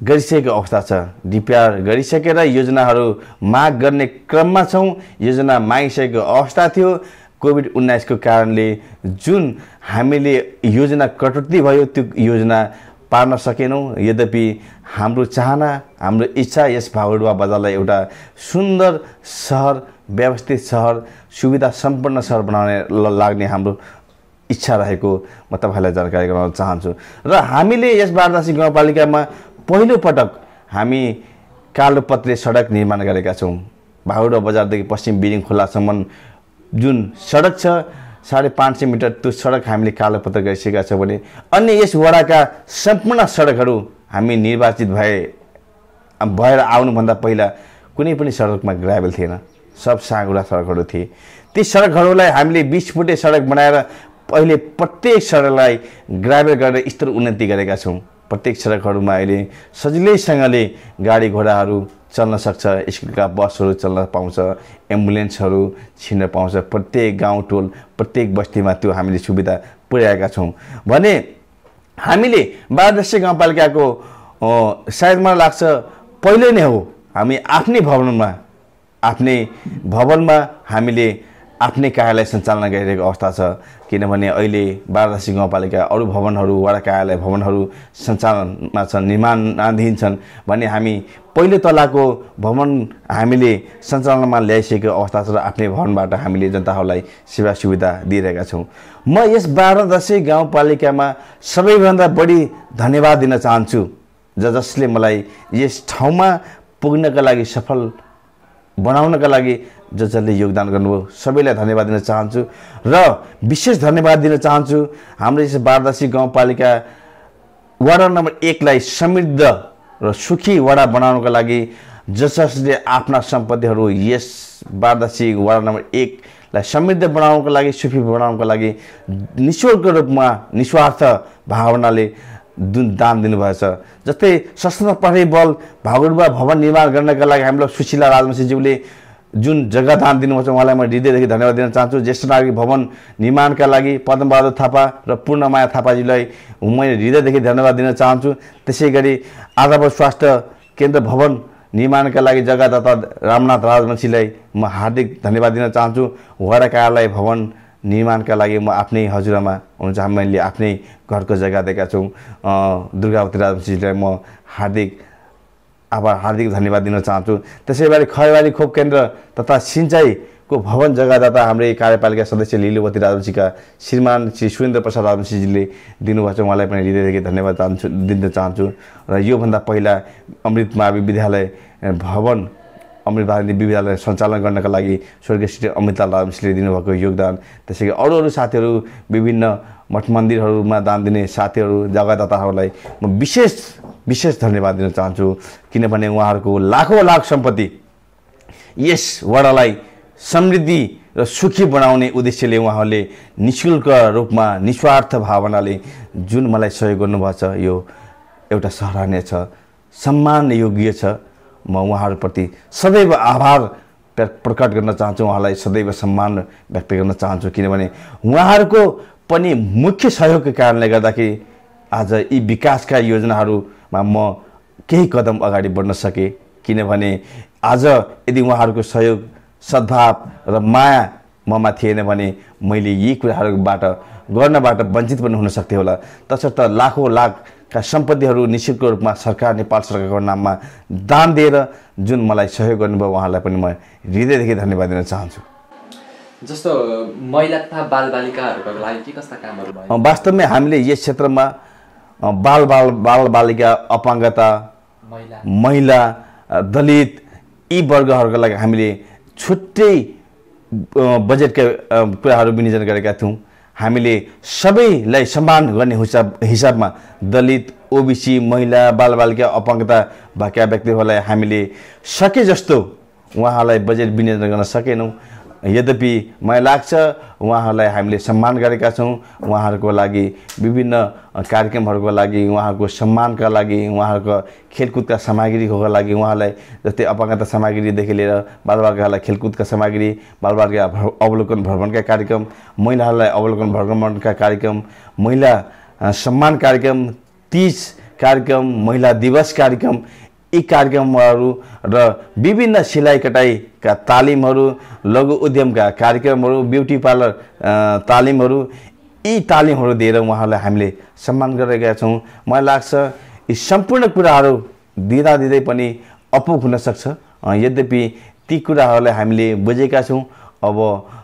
गरिसकेको अवस्था छ। डिपिआर गरिसकेर योजनाहरू माग गर्ने क्रममा छौँ। योजना मागिसकेको अवस्था थियो। कोभिड-19 को कारणले जुन हामीले योजना कटौती भयो त्यो योजना पार्न सकेनौँ। यद्यपि हाम्रो चाहना हाम्रो इच्छा यस भागुडुवा बजारलाई एउटा सुन्दर सहर व्यवस्थित सहर सुविधा सम्पन्न सहर बनाउने लाग्ने हाम्रो इच्छा रहेको म तपाईलाई जानकारी गराउन चाहन्छु। र हामीले यस बारदासी गाउँपालिकामा पहिलो पटक हामी कालोपत्रे सडक निर्माण गरेका छौँ। भागुडुवा बजारदेखि पश्चिम बिरिङ खोलासम्म जुन सडक छ 550 मिटर त्यो सडक हामीले कालोपत्र गरिसकेका छौँ भने अन्य यस वडाका सम्पूर्ण सडकहरू हामी निर्वाचित भएर आउनुभन्दा पहिला कुनै पनि सडकमा ग्राभेल थिएन। सब साँघुरा सडकहरू थिए। ती सडकहरूलाई हामीले 20 फुटे सडक बनाएर अहिले प्रत्येक सडकलाई ग्राभेल गरेर स्तर उन्नति गरेका छौँ। प्रत्येक सडकहरूमा अहिले सजिलैसँगले गाडी घोडाहरू चल्न सक्छ, स्कुलका बसहरू चल्न पाउँछ, एम्बुलेन्सहरू छिर्न पाउँछ। प्रत्येक गाउँ टोल प्रत्येक बस्तीमा त्यो हामीले सुविधा पुर्याएका छौँ भने हामीले बारदशे गाउँपालिकाको सायद मलाई लाग्छ पहिले नै हो हामी आफ्नै भवनमा हामीले आफ्नै कार्यालय सञ्चालन गरिरहेको अवस्था छ। किनभने अहिले बारदशे गाउँपालिका अरू भवनहरू वडा कार्यालय भवनहरू सञ्चालनमा छन्, निर्माणाधीन छन् भने हामी पहिलो तलाको भवन हामीले सञ्चालनमा ल्याइसकेको अवस्था छ र आफ्नै भवनबाट हामीले जनताहरूलाई सेवा सुविधा दिइरहेका छौँ। म यस बारदशे गाउँपालिकामा सबैभन्दा बढी धन्यवाद दिन चाहन्छु जसले मलाई यस ठाउँमा पुग्नका लागि सफल बनाउनका लागि जसले योगदान गर्नुभयो सबैलाई धन्यवाद दिन चाहन्छु र विशेष धन्यवाद दिन चाहन्छु हाम्रो यस बारदशे गाउँपालिका वडा नम्बर 1 लाई समृद्ध र सुखी वडा बनाउनका लागि जसले आफ्ना सम्पत्तिहरू यस बारदशे वडा नम्बर 1 लाई समृद्ध बनाउनका लागि सुखी बनाउनका लागि निःशुल्क रूपमा निस्वार्थ भावनाले दान दिनुभएछ। जस्तै सशस्त्र प्रहरी बल भागुडमा भवन निर्माण गर्नका लागि हामीलाई सुशीला राजवंशीज्यूले जुन जग्गा दान दिनुभएको छ उहाँलाई म हृदयदेखि धन्यवाद दिन चाहन्छु। ज्येष्ठ नागरिक भवन निर्माणका लागि पद्मबहादुर थापा र पूर्णमाया थापाजीलाई मैले हृदयदेखि धन्यवाद दिन चाहन्छु। त्यसै गरी आधारभूत स्वास्थ्य केन्द्र भवन निर्माणका लागि जग्गादाता रामनाथ राजवंशीलाई म हार्दिक धन्यवाद दिन चाहन्छु। वडा कार्यालय भवन निर्माणका लागि म आफ्नै हजुरआमा हुनुहुन्छ मैले आफ्नै घरको जग्गा दिएका छौँ दुर्गावती राजवंशीलाई म हार्दिक धन्यवाद दिन चाहन्छु। त्यसै गरी खैवारी खोप केन्द्र तथा सिँचाइको भवन जग्गादाता हाम्रै कार्यपालिका सदस्य लीलावती राजवंशीका श्रीमान श्री सुरेन्द्र प्रसाद राजवंशीजीले दिनुभएको छ, उहाँलाई पनि हृदयदेखि धन्यवाद दिन चाहन्छु। र योभन्दा पहिला अमृत मावि विद्यालय भवन अमृत भारती विद्यालय सञ्चालन गर्नका लागि स्वर्गीय श्री अमृतलाल राजवंशीले दिनुभएको योगदान, त्यसै गरी अरू साथीहरू विभिन्न मठ मन्दिरहरूमा दान दिने साथीहरू जग्गादाताहरूलाई म विशेष धन्यवाद दिन चाहन्छु। किनभने उहाँहरूको लाख सम्पत्ति यस वडालाई समृद्धि र सुखी बनाउने उद्देश्यले उहाँहरूले निःशुल्क रूपमा निस्वार्थ भावनाले जुन मलाई सहयोग गर्नुभएको छ यो एउटा सराहनीय छ, सम्मान योग्य छ। म उहाँहरूप्रति सदैव आभार प्रकट गर्न चाहन्छु, उहाँलाई सदैव सम्मान व्यक्त गर्न चाहन्छु। किनभने उहाँहरूको पनि मुख्य सहयोगको कारणले गर्दाखेरि आज यी विकासका योजनाहरूमा म केही कदम अगाडि बढ्न सकेँ। किनभने आज यदि उहाँहरूको सहयोग सद्भाव र माया ममा थिएन भने मैले यी कुराहरूबाट गर्नबाट वञ्चित पनि हुन सक्थेँ होला। तसर्थ लाखका सम्पत्तिहरू निःशुल्क रूपमा सरकार नेपाल सरकारको नाममा दान दिएर जुन मलाई सहयोग गर्नुभयो उहाँलाई पनि म हृदयदेखि धन्यवाद दिन चाहन्छु। जस्तो महिला तथा बालबालिकाहरूको लागि के कस्ता कामहरू भयो? वास्तवमै हामीले यस क्षेत्रमा बालबालिका अपाङ्गता महिला दलित यी वर्गहरूका लागि हामीले छुट्टै बजेटका कुराहरू विनियोजन गरेका थियौँ। हामीले सबैलाई सम्मान गर्ने हिसाबमा दलित ओबिसी महिला बालबालिका अपाङ्गता भएका व्यक्तिहरूलाई हामीले सके जस्तो उहाँहरूलाई बजेट विनियोजन गर्न सकेनौँ। यद्यपि मलाई लाग्छ उहाँहरूलाई हामीले सम्मान गरेका छौँ। उहाँहरूको लागि विभिन्न कार्यक्रमहरूको लागि उहाँहरूको सम्मानका लागि उहाँहरूको खेलकुदका सामग्रीको लागि उहाँलाई जस्तै अपाङ्गता सामग्रीदेखि लिएर बालबालिकाहरूलाई खेलकुदका सामग्री, बालबालिका अवलोकन भ्रमणका कार्यक्रम, महिलाहरूलाई अवलोकन भ्रमणका कार्यक्रम, महिला सम्मान कार्यक्रम, 30 कार्यक्रम, महिला दिवस कार्यक्रम यी कार्यक्रमहरू र विभिन्न सिलाइ कटाइका तालिमहरू, लघु उद्यमका कार्यक्रमहरू, ब्युटी पार्लर तालिमहरू यी तालिमहरू दिएर उहाँहरूलाई हामीले सम्मान गरेका छौँ। मलाई लाग्छ यी सम्पूर्ण कुराहरू दिँदै पनि अपुग हुन सक्छ। यद्यपि ती कुराहरूलाई हामीले बुझेका छौँ। अब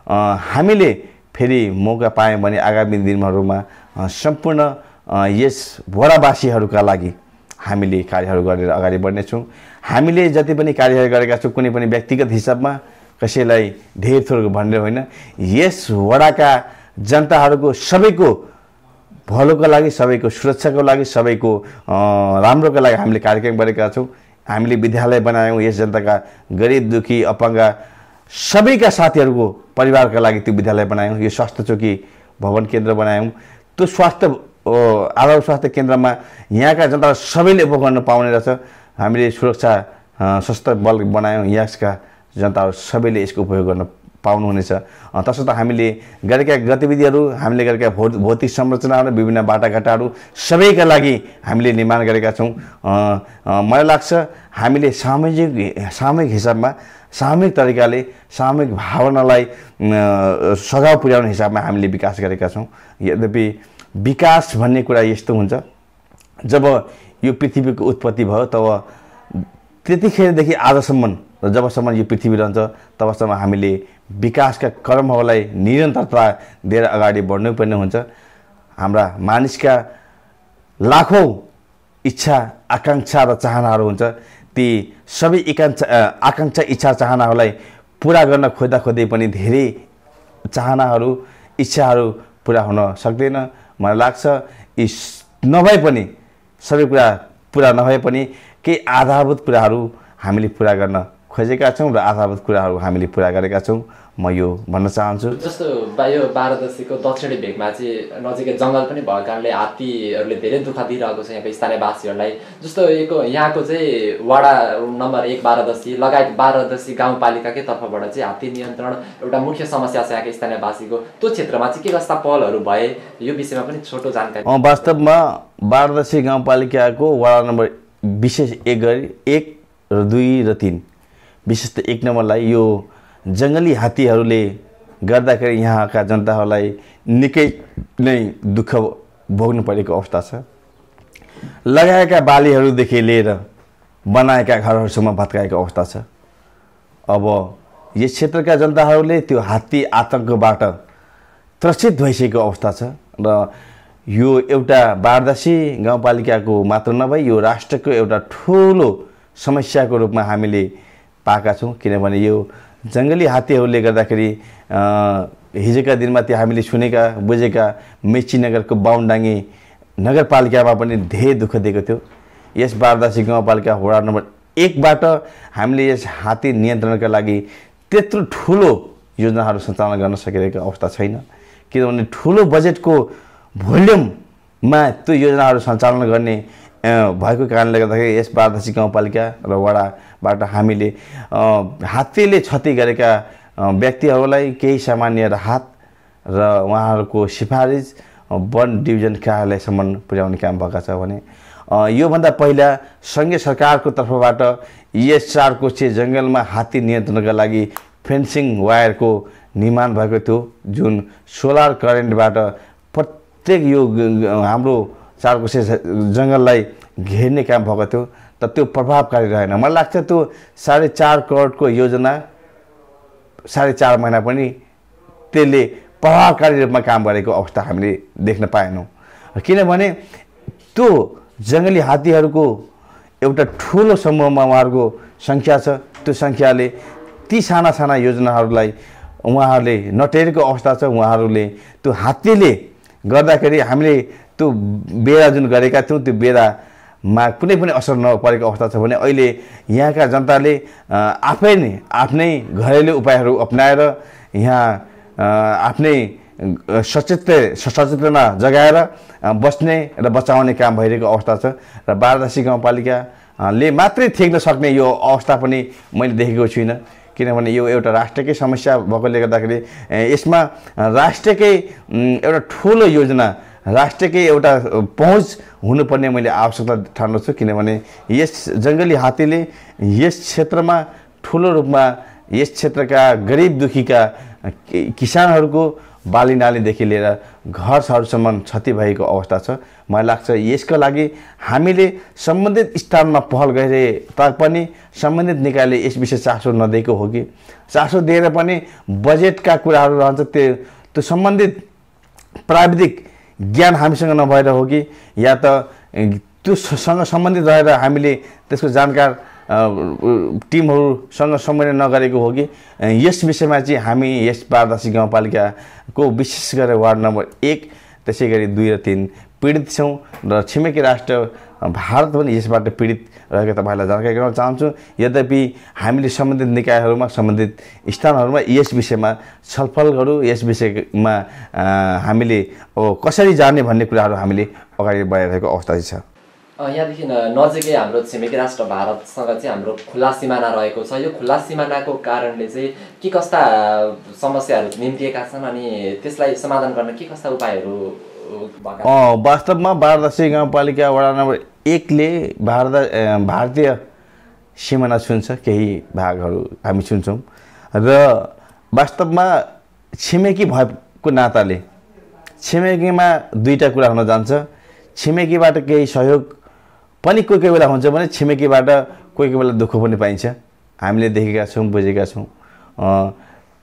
हामीले फेरि मौका पायौँ भने आगामी दिनहरूमा सम्पूर्ण यस वडावासीहरूका लागि हामीले कार्यहरू गरेर अगाडि बढ्नेछौँ। हामीले जति पनि कार्यहरू गरेका छौँ कुनै पनि व्यक्तिगत हिसाबमा कसैलाई धेर थोर भनेर होइन, यस वडाका जनताहरूको सबैको भलोको लागि, सबैको सुरक्षाको लागि, सबैको राम्रोको लागि हामीले कार्यक्रम गरेका छौँ। हामीले विद्यालय बनायौँ, यस जनताका गरिब दुखी अपाङ्ग सबैका साथीहरूको परिवारका लागि त्यो विद्यालय बनायौँ, यो स्वास्थ्य चौकी भवन केन्द्र बनायौँ। त्यो आधार स्वास्थ्य केन्द्रमा यहाँका जनता सबैले उपभोग गर्न पाउने रहेछ। हामीले सुरक्षा सशस्त्र बल बनायौँ, यहाँका जनताहरू सबैले यसको उपयोग गर्न पाउनुहुनेछ। तसर्थ हामीले गरेका गतिविधिहरू, हामीले गरेका भौतिक संरचनाहरू, विभिन्न बाटाघाटाहरू सबैका लागि हामीले निर्माण गरेका छौँ। मलाई लाग्छ हामीले सामूहिक हिसाबमा, सामूहिक तरिकाले, सामूहिक भावनालाई सघाउ पुर्याउने हिसाबमा हामीले विकास गरेका छौँ। यद्यपि विकास भन्ने कुरा यस्तो हुन्छ, जब यो पृथ्वीको उत्पत्ति भयो तब त्यतिखेरदेखि आजसम्म र जबसम्म यो पृथ्वी रहन्छ तबसम्म हामीले विकासका क्रमहरूलाई निरन्तरता दिएर अगाडि बढ्नुपर्ने हुन्छ। हाम्रा मानिसका लाखौँ इच्छा, आकाङ्क्षा र चाहनाहरू हुन्छ। ती सबै आकाङ्क्षा, इच्छा, चाहनाहरूलाई पुरा गर्न खोज्दै पनि धेरै चाहनाहरू, इच्छाहरू पुरा हुन सक्दैन। मलाई लाग्छ यी नभए पनि, सबै कुरा पुरा नभए पनि केही आधारभूत कुराहरू हामीले पुरा गर्न खोजेका छौँ र आधारभूत कुराहरू हामीले पुरा गरेका छौँ। म यो भन्न चाहन्छु। जस्तो यो बारादसीको दक्षिणी भेगमा चाहिँ नजिकै जङ्गल पनि भएको कारणले हात्तीहरूले धेरै दुःख दिइरहेको छ यहाँको स्थानीयवासीहरूलाई। जस्तो यहाँको चाहिँ वडा नम्बर 1 बारादसी लगायत बारादसी गाउँपालिकाकै तर्फबाट चाहिँ हात्ती नियन्त्रण एउटा मुख्य समस्या छ यहाँको स्थानीयवासीको। त्यो क्षेत्रमा चाहिँ के कस्ता पहलहरू भए, यो विषयमा पनि छोटो जानकारी। वास्तवमा बारादसी गाउँपालिकाको वडा नम्बर विशेष 1 र 2 र 3, विशेष त 1 नम्बरलाई यो जङ्गली हात्तीहरूले गर्दाखेरि यहाँका जनताहरूलाई निकै नै दुःख भोग्नु परेको अवस्था छ। लगाएका बालीहरूदेखि लिएर बनाएका घरहरूसम्म भत्काएको अवस्था छ। अब यस क्षेत्रका जनताहरूले त्यो हात्ती आतङ्कबाट त्रसित भइसकेको अवस्था छ र यो एउटा बारादसी गाउँपालिकाको मात्र नभई यो राष्ट्रको एउटा ठुलो समस्याको रूपमा हामीले पाएका छौँ। किनभने यो जङ्गली हात्तीहरूले गर्दाखेरि हिजोका दिनमा त्यो हामीले सुनेका बुझेका मेचीनगरको बाहुनडाङ्गी नगरपालिकामा पनि धेरै दुःख दिएको थियो। यस बारादसी गाउँपालिका वडा नम्बर 1बाट हामीले यस हात्ती नियन्त्रणका लागि त्यत्रो ठुलो योजनाहरू सञ्चालन गर्न सकिरहेको अवस्था छैन। किनभने ठुलो बजेटको भोल्युममा त्यो योजनाहरू सञ्चालन गर्ने भएको कारणले गर्दाखेरि यस बारादसी गाउँपालिका र वडाबाट हामीले हात्तीले क्षति गरेका व्यक्तिहरूलाई केही सामान्य राहत र उहाँहरूको सिफारिस वन डिभिजन कार्यालयसम्म पुर्याउने काम भएका छ भने योभन्दा पहिला सङ्घीय सरकारको तर्फबाट यस 4 कोशी जङ्गलमा हात्ती नियन्त्रणका लागि फेन्सिङ वायरको निर्माण भएको थियो, जुन सोलर करेन्टबाट प्रत्येक यो हाम्रो 4 कोशी जङ्गललाई घेर्ने काम भएको थियो। त त्यो प्रभावकारी रहेन। मलाई लाग्छ त्यो 4.5 करोडको योजना 4.5 महिना पनि त्यसले प्रभावकारी रूपमा काम गरेको अवस्था हामीले देख्न पाएनौँ। किनभने त्यो जङ्गली हात्तीहरूको एउटा ठुलो समूहमा उहाँहरूको सङ्ख्या छ। त्यो सङ्ख्याले ती साना साना योजनाहरूलाई उहाँहरूले नटेरेको अवस्था छ। उहाँहरूले त्यो हात्तीले गर्दाखेरि हामीले त्यो बेरा जुन गरेका थियौँ त्यो बेरामा कुनै पनि असर नपरेको अवस्था छ भने अहिले यहाँका जनताले आफ्नै घरेलु उपायहरू अपनाएर यहाँ आफ्नै सचेतना जगाएर बस्ने र बचाउने काम भइरहेको अवस्था छ र बारादसी गाउँपालिकाले मात्रै थेक्न सक्ने यो अवस्था पनि मैले देखेको छुइनँ। किनभने यो एउटा राष्ट्रकै समस्या भएकोले गर्दाखेरि यसमा राष्ट्रकै एउटा ठुलो योजना, राष्ट्रकै एउटा पहुँच हुनुपर्ने मैले आवश्यकता ठान्दछु। किनभने यस जङ्गली हात्तीले यस क्षेत्रमा ठुलो रूपमा यस क्षेत्रका गरिब दुखीका किसानहरूको बाली नालीदेखि लिएर घरसम्म क्षति भएको अवस्था छ। मलाई लाग्छ यसका लागि हामीले सम्बन्धित स्थानमा पहल गरिरहे तापनि सम्बन्धित निकायले यस विषय चासो नदिएको हो कि चासो दिएर पनि बजेटका कुराहरू रहन्छ, त्यो सम्बन्धित प्राविधिक ज्ञान हामीसँग नभएर हो कि या त त्योसँग सम्बन्धित रहेर हामीले त्यसको जानकार टिमहरूसँग समन्वय नगरेको हो कि यस विषयमा चाहिँ हामी यस बारादसी गाउँपालिकाको विशेष गरेर वार्ड नम्बर 1 त्यसै गरी 2 र 3 पीडित छौँ र छिमेकी राष्ट्र भारत पनि यसबाट पीडित रहेको तपाईँलाई जानकारी गराउन चाहन्छु। यद्यपि हामीले सम्बन्धित निकायहरूमा सम्बन्धित स्थानहरूमा यस विषयमा छलफलहरू यस विषयमा हामीले अब कसरी जाने भन्ने कुराहरू हामीले अगाडि बढाइरहेको अवस्था छ। यहाँदेखि नजिकै हाम्रो छिमेकी राष्ट्र भारतसँग चाहिँ हाम्रो खुला सिमाना रहेको छ। यो खुला सिमानाको कारणले चाहिँ के कस्ता समस्याहरू निम्तिएका छन् अनि त्यसलाई समाधान गर्न के कस्ता उपायहरू? वास्तवमा बारदशी गाउँपालिका वडा नम्बर 1 ले भारतीय सिमाना छुन्छ, केही भागहरू हामी छुन्छौँ र वास्तवमा छिमेकी भएको नाताले छिमेकीमा दुईटा कुरा हुन जान्छ। छिमेकीबाट केही सहयोग पनि कोही कोही बेला हुन्छ भने छिमेकीबाट कोही कोही बेला दुःख पनि पाइन्छ। हामीले देखेका छौँ, बुझेका छौँ।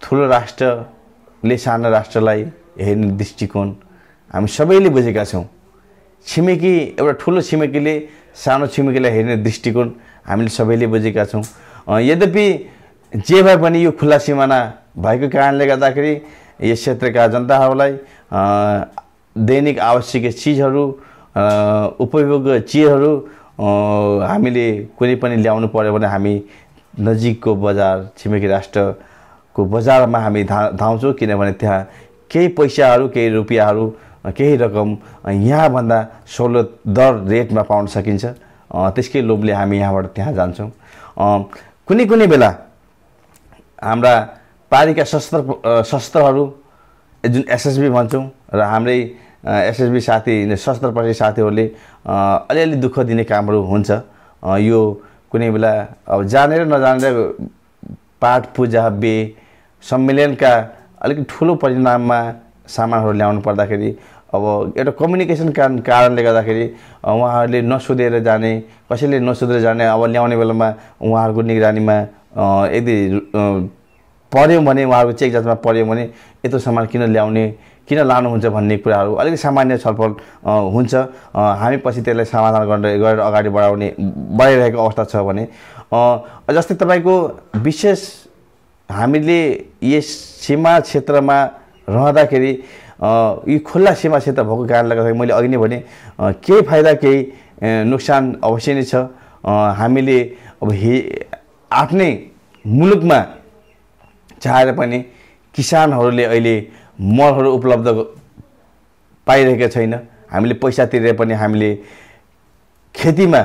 ठुलो राष्ट्रले सानो राष्ट्रलाई हेर्ने दृष्टिकोण हामी सबैले बुझेका छौँ। छिमेकी एउटा ठुलो छिमेकीले सानो छिमेकीलाई हेर्ने दृष्टिकोण हामीले सबैले बुझेका छौँ। यद्यपि जे भए पनि यो खुला सिमाना भएको कारणले गर्दाखेरि यस क्षेत्रका जनताहरूलाई दैनिक आवश्यक चिजहरू उपयोग चिजहरू हामीले कुनै पनि ल्याउनु पर्यो भने हामी नजिकको बजार छिमेकी राष्ट्रको बजारमा हामी धाउँछौँ, किनभने त्यहाँ केही पैसाहरू केही रुपियाँहरू केही रकम यहाँभन्दा सहुलियत दर रेटमा पाउन सकिन्छ। त्यसकै लोभले हामी यहाँबाट त्यहाँ जान्छौँ। कुनै कुनै बेला हाम्रा पारीका शस्त्रहरू जुन एसएसबी भन्छौँ र हाम्रै एसएसबी साथी शस्त्रप्रति साथीहरूले अलिअलि दुःख दिने कामहरू हुन्छ। यो कुनै बेला अब जानेर नजानेर पाठ पूजा सम्मेलनका अलिकति ठुलो परिणाममा सामानहरू ल्याउनु पर्दाखेरि अब एउटा कम्युनिकेसन कारणले गर्दाखेरि उहाँहरूले नसोधेर जाने, कसैले नसोधेर जाने, अब ल्याउने बेलामा उहाँहरूको निगरानीमा यदि पर्यो भने उहाँहरूको चेक जाँचमा पर्यो भने यत्रो सामान किन ल्याउने, किन लानुहुन्छ भन्ने कुराहरू अलिकति सामान्य छलफल हुन्छ। हामी पछि त्यसलाई समाधान गरेर अगाडि बढाइरहेको अवस्था छ भने जस्तै तपाईँको विशेष हामीले यस सीमा क्षेत्रमा रहँदाखेरि यो खुल्ला सीमा क्षेत्र भएको कारणले गर्दाखेरि मैले अघि नै भने केही फाइदा केही नोक्सान अवश्य नै छ। हामीले अब आफ्नै मुलुकमा चाहेर पनि किसानहरूले अहिले मलहरू उपलब्ध पाइरहेका छैन। हामीले पैसा तिरेर पनि हामीले खेतीमा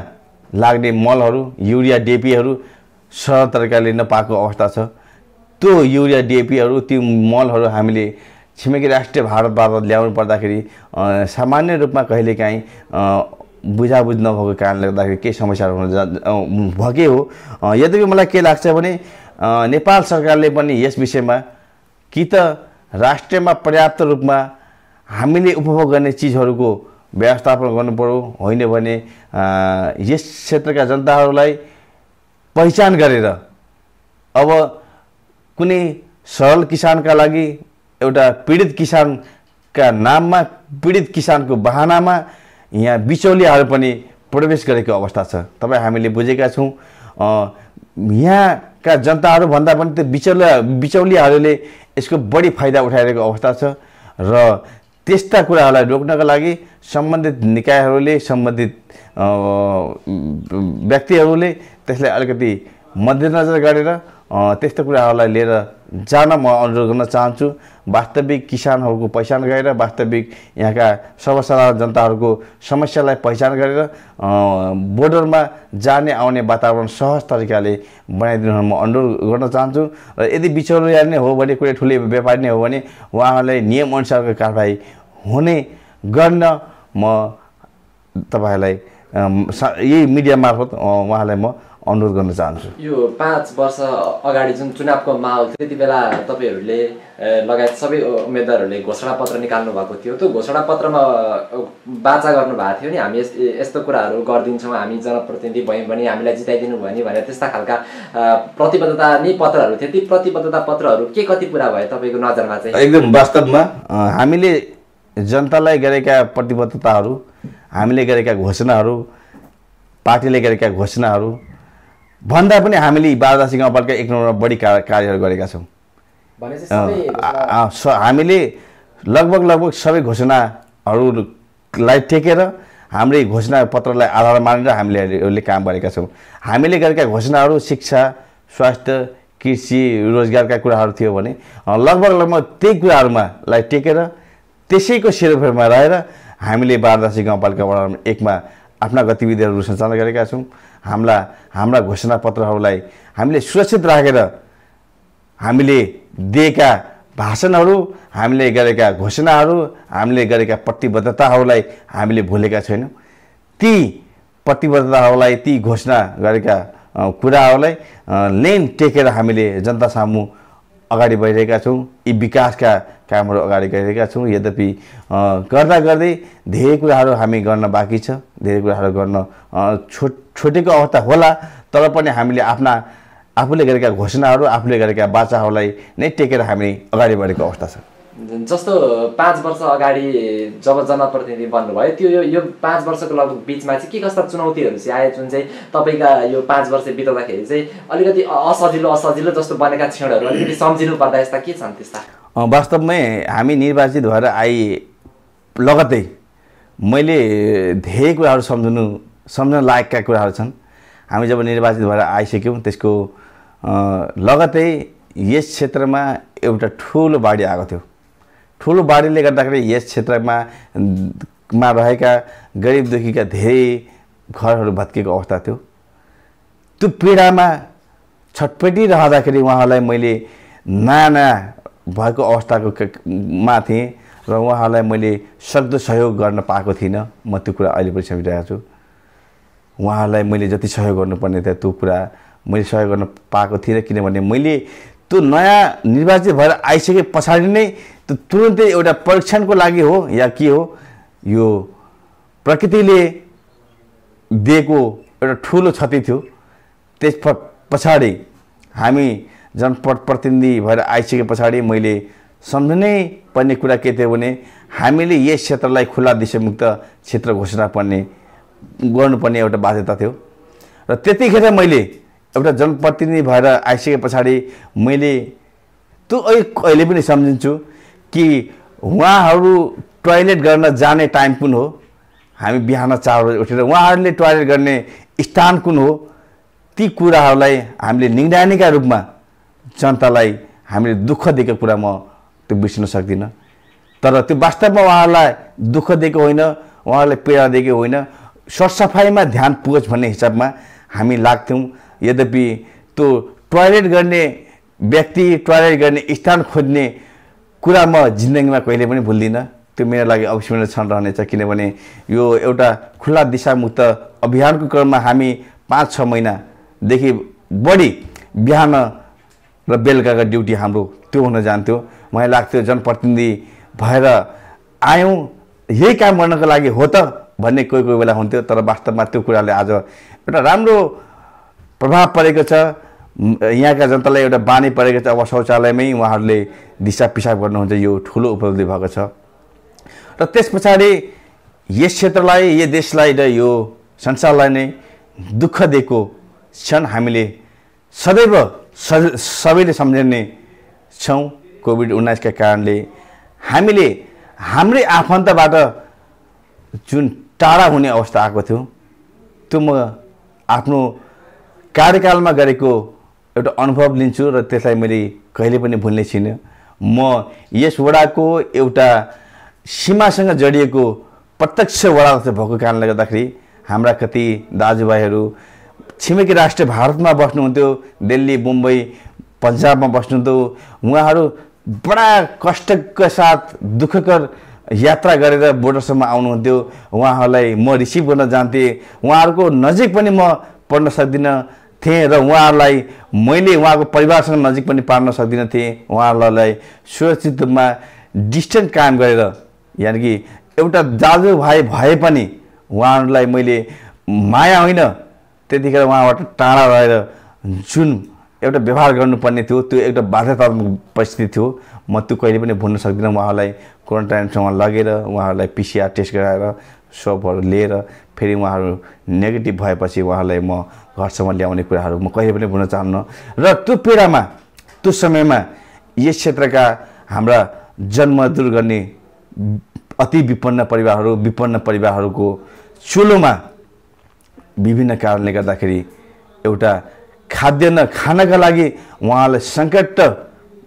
लाग्ने मलहरू युरिया डिएपीहरू सरल तरिकाले नपाएको अवस्था छ। त्यो युरिया डिएपीहरू त्यो मलहरू हामीले छिमेकी राष्ट्रिय भारतबाट ल्याउनु पर्दाखेरि सामान्य रूपमा कहिलेकाहीँ बुझाबुझ नभएको कारणले गर्दाखेरि केही समस्याहरू भएकै हो। यद्यपि मलाई के लाग्छ भने नेपाल सरकारले पनि यस विषयमा कि त राष्ट्रमा पर्याप्त रूपमा हामीले उपभोग गर्ने चिजहरूको व्यवस्थापन गर्नु पर्यो, होइन भने यस क्षेत्रका जनताहरूलाई पहिचान गरेर अब कुनै सरल किसानका लागि एउटा पीडित किसानका नाममा पीडित किसानको बहानामा यहाँ बिचौलियाहरू पनि प्रवेश गरेको अवस्था छ। तपाईँ हामीले बुझेका छौँ। यहाँका जनताहरू भन्दा पनि त्यो बिचौलियाहरूले यसको बढी फाइदा उठाइरहेको अवस्था छ र त्यस्ता कुराहरूलाई रोक्नका लागि सम्बन्धित निकायहरूले सम्बन्धित व्यक्तिहरूले त्यसलाई अलिकति मध्यनजर गरेर त्यस्तो कुराहरूलाई लिएर जान म अनुरोध गर्न चाहन्छु। वास्तविक किसानहरूको पहिचान गरेर वास्तविक यहाँका सर्वसाधारण जनताहरूको समस्यालाई पहिचान गरेर बोर्डरमा जाने आउने वातावरण सहज तरिकाले बनाइदिनु म अनुरोध गर्न चाहन्छु। र यदि बिचौलिया नै हो भने कुनै ठुलो व्यापारी नै हो भने उहाँहरूलाई नियमअनुसारको कारबाही हुने गर्न म तपाईँहरूलाई यही मिडिया मार्फत उहाँलाई म अनुरोध गर्न चाहन्छु। यो 5 वर्ष अगाडि जुन चुनावको माहौल थियो त्यति बेला तपाईँहरूले लगायत सबै उम्मेदवारहरूले घोषणापत्र निकाल्नु भएको थियो। त्यो घोषणापत्रमा वाचा गर्नुभएको थियो नि, हामी यस्तो कुराहरू गरिदिन्छौँ, हामी जनप्रतिनिधि भयौँ भने हामीलाई जिताइदिनु भयो नि भनेर त्यस्ता खालका प्रतिबद्धता नै पत्रहरू थिए। ती प्रतिबद्धता पत्रहरू के कति पुरा भयो तपाईँको नजरमा चाहिँ? एकदम वास्तवमा हामीले जनतालाई गरेका प्रतिबद्धताहरू, हामीले गरेका घोषणाहरू, पार्टीले गरेका घोषणाहरू भन्दा पनि हामीले बारदशी गाउँपालिका 1 नम्बरमा बढी कार्यहरू गरेका छौँ। हामीले लगभग सबै घोषणाहरूलाई टेकेर हाम्रै घोषणा पत्रलाई आधार मानेर हामीले काम गरेका छौँ। हामीले गरेका घोषणाहरू शिक्षा, स्वास्थ्य, कृषि, रोजगारका कुराहरू थियो भने लगभग त्यही कुराहरूमा टेकेर त्यसैको सेरोफेरोमा रहेर हामीले बारादसी गाउँपालिका वडा नम्बर 1 मा आफ्ना गतिविधिहरू सञ्चालन गरेका छौँ। हाम्रा घोषणापत्रहरूलाई हामीले सुरक्षित राखेर हामीले दिएका भाषणहरू, हामीले गरेका घोषणाहरू, हामीले गरेका प्रतिबद्धताहरूलाई हामीले भुलेका छैनौँ। ती प्रतिबद्धताहरूलाई, ती घोषणा गरेका कुराहरूलाई लेन टेकेर हामीले जनता सामु अगाडि बढिरहेका छौँ। यी विकासका कामहरू अगाडि गइरहेका छौँ। यद्यपि गर्दा गर्दै धेरै कुराहरू हामी गर्न बाँकी छ, धेरै कुराहरू गर्न छुटेको अवस्था होला, तर पनि हामीले आफूले गरेका घोषणाहरू, आफूले गरेका बाचाहरूलाई नै टेकेर हामी अगाडि बढेको अवस्था छ। जस्तो 5 वर्ष अगाडि जब जनप्रतिनिधि बन्नुभयो त्यो यो 5 वर्षको लगभग बिचमा चाहिँ के कस्ता चुनौतीहरू चाहिँ आए जुन चाहिँ तपाईँका यो 5 वर्ष बिताउँदाखेरि चाहिँ अलिकति असजिलो जस्तो बनेका क्षणहरू अलिकति सम्झिनु पर्दा यस्ता के छन् त्यस्ता? वास्तवमै हामी निर्वाचित भएर लगतै मैले धेरै कुराहरू सम्झन लायकका कुराहरू छन्। हामी जब निर्वाचित भएर आइसक्यौँ त्यसको लगतै यस क्षेत्रमा एउटा ठुलो बाढी आएको थियो। ठुलो बाढीले गर्दाखेरि यस क्षेत्रमा रहेका गरिब दुखीका धेरै घरहरू भत्केको अवस्था थियो। त्यो पीडामा छटपटिरहँदाखेरि उहाँहरूलाई मैले नयाँ भएको अवस्थाको थिएँ र उहाँहरूलाई मैले सक्दो सहयोग गर्न पाएको थिइनँ। म त्यो कुरा अहिले पनि सम्झिरहेको छु। उहाँहरूलाई मैले जति सहयोग गर्नुपर्ने थियो त्यो कुरा मैले सहयोग गर्न पाएको थिइनँ, किनभने मैले त्यो नयाँ निर्वाचित भएर आइसके पछाडि नै त्यो तुरुन्तै एउटा परीक्षणको लागि हो या के हो, यो प्रकृतिले दिएको एउटा ठुलो क्षति थियो। त्यस पछाडि हामी जनप्रतिनिधि भएर आइसके पछाडि मैले सम्झनै पर्ने कुरा के थियो भने हामीले यस क्षेत्रलाई खुला दिशामुक्त क्षेत्र घोषणा गर्नुपर्ने एउटा बाध्यता थियो। र त्यतिखेर मैले एउटा जनप्रतिनिधि भएर आइसके पछाडि मैले त्यो अहिले पनि सम्झिन्छु कि उहाँहरू टोयलेट गर्न जाने टाइम कुन हो, हामी बिहान 4 बजे उठेर उहाँहरूले टोयलेट गर्ने स्थान कुन हो, ती कुराहरूलाई हामीले निगरानीका रूपमा जनतालाई हामीले दुःख दिएको कुरा म त्यो बिर्सिन सक्दिनँ। तर त्यो वास्तवमा उहाँहरूलाई दुःख दिएको होइन, उहाँहरूलाई पीडा दिएको होइन, सरसफाइमा ध्यान पुगोस् भन्ने हिसाबमा हामी लाग्थ्यौँ। यद्यपि त्यो टोयलेट गर्ने व्यक्ति, टोयलेट गर्ने स्थान खोज्ने कुरा म जिन्दगीमा कहिले पनि भुल्दिनँ। त्यो मेरो लागि अविस्मरणीय क्षण रहनेछ, किनभने यो एउटा खुला दिशामुक्त अभियानको क्रममा हामी 5-6 महिनादेखि बढी बिहान र बेलुकाको ड्युटी हाम्रो त्यो हुन जान्थ्यो। मलाई लाग्थ्यो जनप्रतिनिधि भएर आयौँ यही काम गर्नको लागि हो त भन्ने कोही बेला हुन्थ्यो। तर वास्तवमा त्यो कुराले आज एउटा राम्रो प्रभाव परेको छ। यहाँका जनतालाई एउटा बानी परेको छ। अब शौचालयमै उहाँहरूले दिशा पिसाब गर्नुहुन्छ, यो ठुलो उपलब्धि भएको छ। र त्यस पछाडि यस क्षेत्रलाई, यो देशलाई र यो संसारलाई नै दुःख दिएको क्षण हामीले सदैव सबैले सम्झने छौँ। कोभिड-19 का कारणले हामीले हाम्रै आफन्तबाट जुन टाढा हुने अवस्था आएको थियो, त्यो म आफ्नो कार्यकालमा गरेको एउटा अनुभव लिन्छु र त्यसलाई मैले कहिले पनि भुल्ने छैन। म यस वडाको एउटा सीमासँग जडिएको प्रत्यक्ष वडा भएको कारणले गर्दाखेरि हाम्रा कति दाजुभाइहरू छिमेकी राष्ट्र भारतमा बस्नुहुन्थ्यो, दिल्ली, मुम्बई, पन्जाबमा बस्नुहुन्थ्यो। उहाँहरू बडा कष्टका साथ दुःखकर यात्रा गरेर बोर्डरसम्म आउनुहुन्थ्यो। उहाँहरूलाई म रिसिभ गर्न जान्थेँ। उहाँहरूको नजिक पनि म पढ्न सक्दिनँ थिएँ र उहाँहरूलाई मैले उहाँको परिवारसँग नजिक पनि पार्न सक्दिनँ थिएँ। उहाँहरूलाई सुरक्षित रूपमा डिस्टेन्स कायम गरेर, यानि कि एउटा दाजुभाइ भए पनि उहाँहरूलाई मैले माया होइन, त्यतिखेर उहाँबाट टाढा रहेर जुन एउटा व्यवहार गर्नुपर्ने थियो, त्यो एउटा बाध्यतात्मक परिस्थिति थियो। म त्यो कहिले पनि भुल्न सक्दिनँ। उहाँहरूलाई क्वारेन्टाइनसँग लगेर उहाँहरूलाई PCR टेस्ट गराएर स्वबहरू लिएर फेरि उहाँहरू नेगेटिभ भएपछि उहाँहरूलाई म घरसम्म ल्याउने कुराहरू म कहिले पनि भुल्न चाहन्न। र त्यो पीडामा, त्यो समयमा यस क्षेत्रका हाम्रा जन्ममजदुर गर्ने अति विपन्न परिवारहरूको चुलोमा विभिन्न कारणले गर्दाखेरि एउटा खाद्यान्न खानका लागि उहाँलाई सङ्कट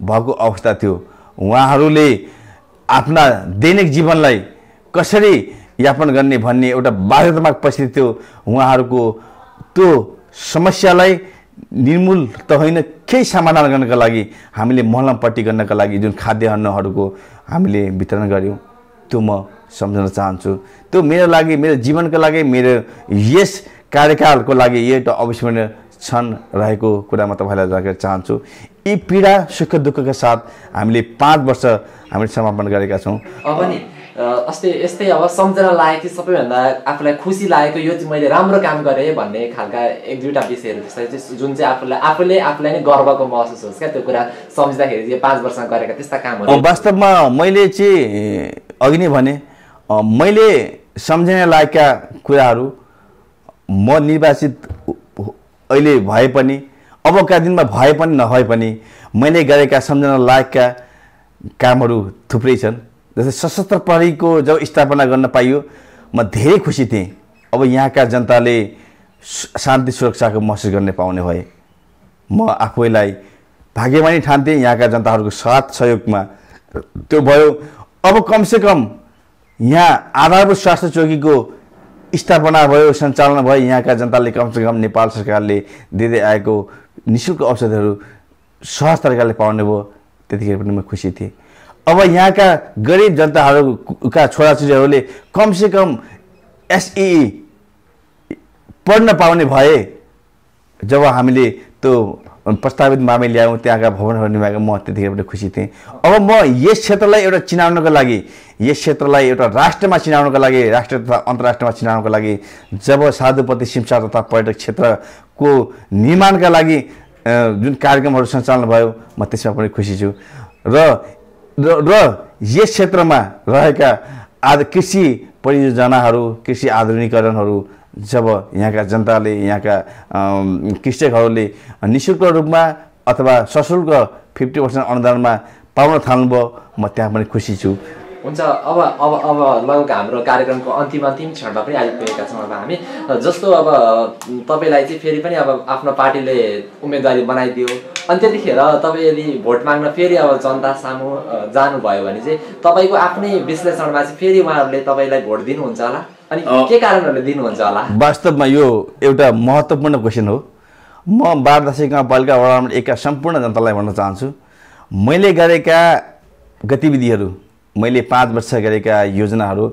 भएको अवस्था थियो। उहाँहरूले आफ्ना दैनिक जीवनलाई कसरी यापन गर्ने भन्ने एउटा बाध्यतात्मक परिस्थिति थियो। उहाँहरूको त्यो समस्यालाई निर्मूल त होइन, केही समाधान गर्नका लागि हामीले मलमपट्टि गर्नका लागि जुन खाद्यान्नहरूको हामीले वितरण गऱ्यौँ त्यो म सम्झन चाहन्छु। त्यो मेरो लागि, मेरो जीवनका लागि, मेरो यस कार्यकालको लागि यो एउटा अविस्मरणीय क्षण रहेको कुरा म तपाईँलाई राख्न चाहन्छु। यी पीडा सुख दुःखका साथ हामीले 5 वर्ष हामीले समापन गरेका छौँ। अब नि अस्ति यस्तै अब सम्झना लाग्यो कि सबैभन्दा आफूलाई खुसी लागेको यो चाहिँ मैले राम्रो काम गरेँ भन्ने खालका 1-2टा विषयहरू त्यस्तै जुन चाहिँ आफूलाई नै गर्वको महसुस होस् क्या, त्यो कुरा सम्झिँदाखेरि यो 5 वर्षमा गरेका त्यस्ता कामहरू। वास्तवमा मैले चाहिँ अघि नै भने मैले सम्झना लागेका कुराहरू म निर्वाचित अहिले भए पनि अबका दिनमा भए पनि नभए पनि मैले गरेका सम्झना लागेका कामहरू थुप्रै छन्। जस्तै सशस्त्र प्रहरीको जब स्थापना गर्न पाइयो म धेरै खुसी थिएँ। अब यहाँका जनताले शान्ति सुरक्षाको महसुस गर्ने पाउने भए म आफैलाई भाग्यमानी ठान्थेँ। यहाँका जनताहरूको साथ सहयोगमा त्यो भयो। अब कमसेकम यहाँ आधारभूत स्वास्थ्य चौकीको स्थापना भयो, सञ्चालन भयो। यहाँका जनताले कमसेकम नेपाल सरकारले दिँदै आएको निःशुल्क औषधहरू सहज तरिकाले पाउने भयो। त्यतिखेर पनि म खुसी थिएँ। अब यहाँका गरिब जनताहरूका छोराछोरीहरूले कमसेकम एसई पढ्न पाउने भए। जब हामीले त्यो प्रस्तावित मामला ल्यायौँ, त्यहाँका भवनहरू निर्माण, म त्यतिखेर पनि खुसी थिएँ। अब म यस क्षेत्रलाई एउटा चिनाउनको लागि, यस क्षेत्रलाई एउटा राष्ट्रमा चिनाउनको लागि, राष्ट्र तथा अन्तर्राष्ट्रमा चिनाउनको लागि जब साधुपति सिमसार तथा पर्यटक क्षेत्रको निर्माणका लागि जुन कार्यक्रमहरू सञ्चालन भयो, म त्यसमा पनि खुसी छु। र यस क्षेत्रमा रहेका कृषि परियोजनाहरू, कृषि आधुनिकीकरणहरू जब यहाँका जनताले, यहाँका कृषकहरूले निःशुल्क रूपमा अथवा सशुल्क 50% अनुदानमा पाउन थाल्नुभयो, म त्यहाँ पनि खुसी छु। हुन्छ। अब लगभग हाम्रो कार्यक्रमको अन्तिम क्षणमा पनि आइपुगेका छौँ। अब हामी जस्तो अब तपाईँलाई चाहिँ फेरि पनि अब आफ्नो पार्टीले उम्मेदवारी बनाइदियो अनि त्यतिखेर तपाईँ यदि भोट माग्न फेरि अब जनता सामु जानुभयो भने चाहिँ तपाईँको आफ्नै विश्लेषणमा चाहिँ फेरि उहाँहरूले तपाईँलाई भोट दिनुहुन्छ होला, अनि के कारणहरूले दिनुहुन्छ होला? वास्तवमा यो एउटा महत्त्वपूर्ण क्वेसन हो। म बारदासी गाउँपालिका वडा नम्बर 1 का सम्पूर्ण जनतालाई भन्न चाहन्छु, मैले गरेका गतिविधिहरू, मैले 5 वर्ष गरेका योजनाहरू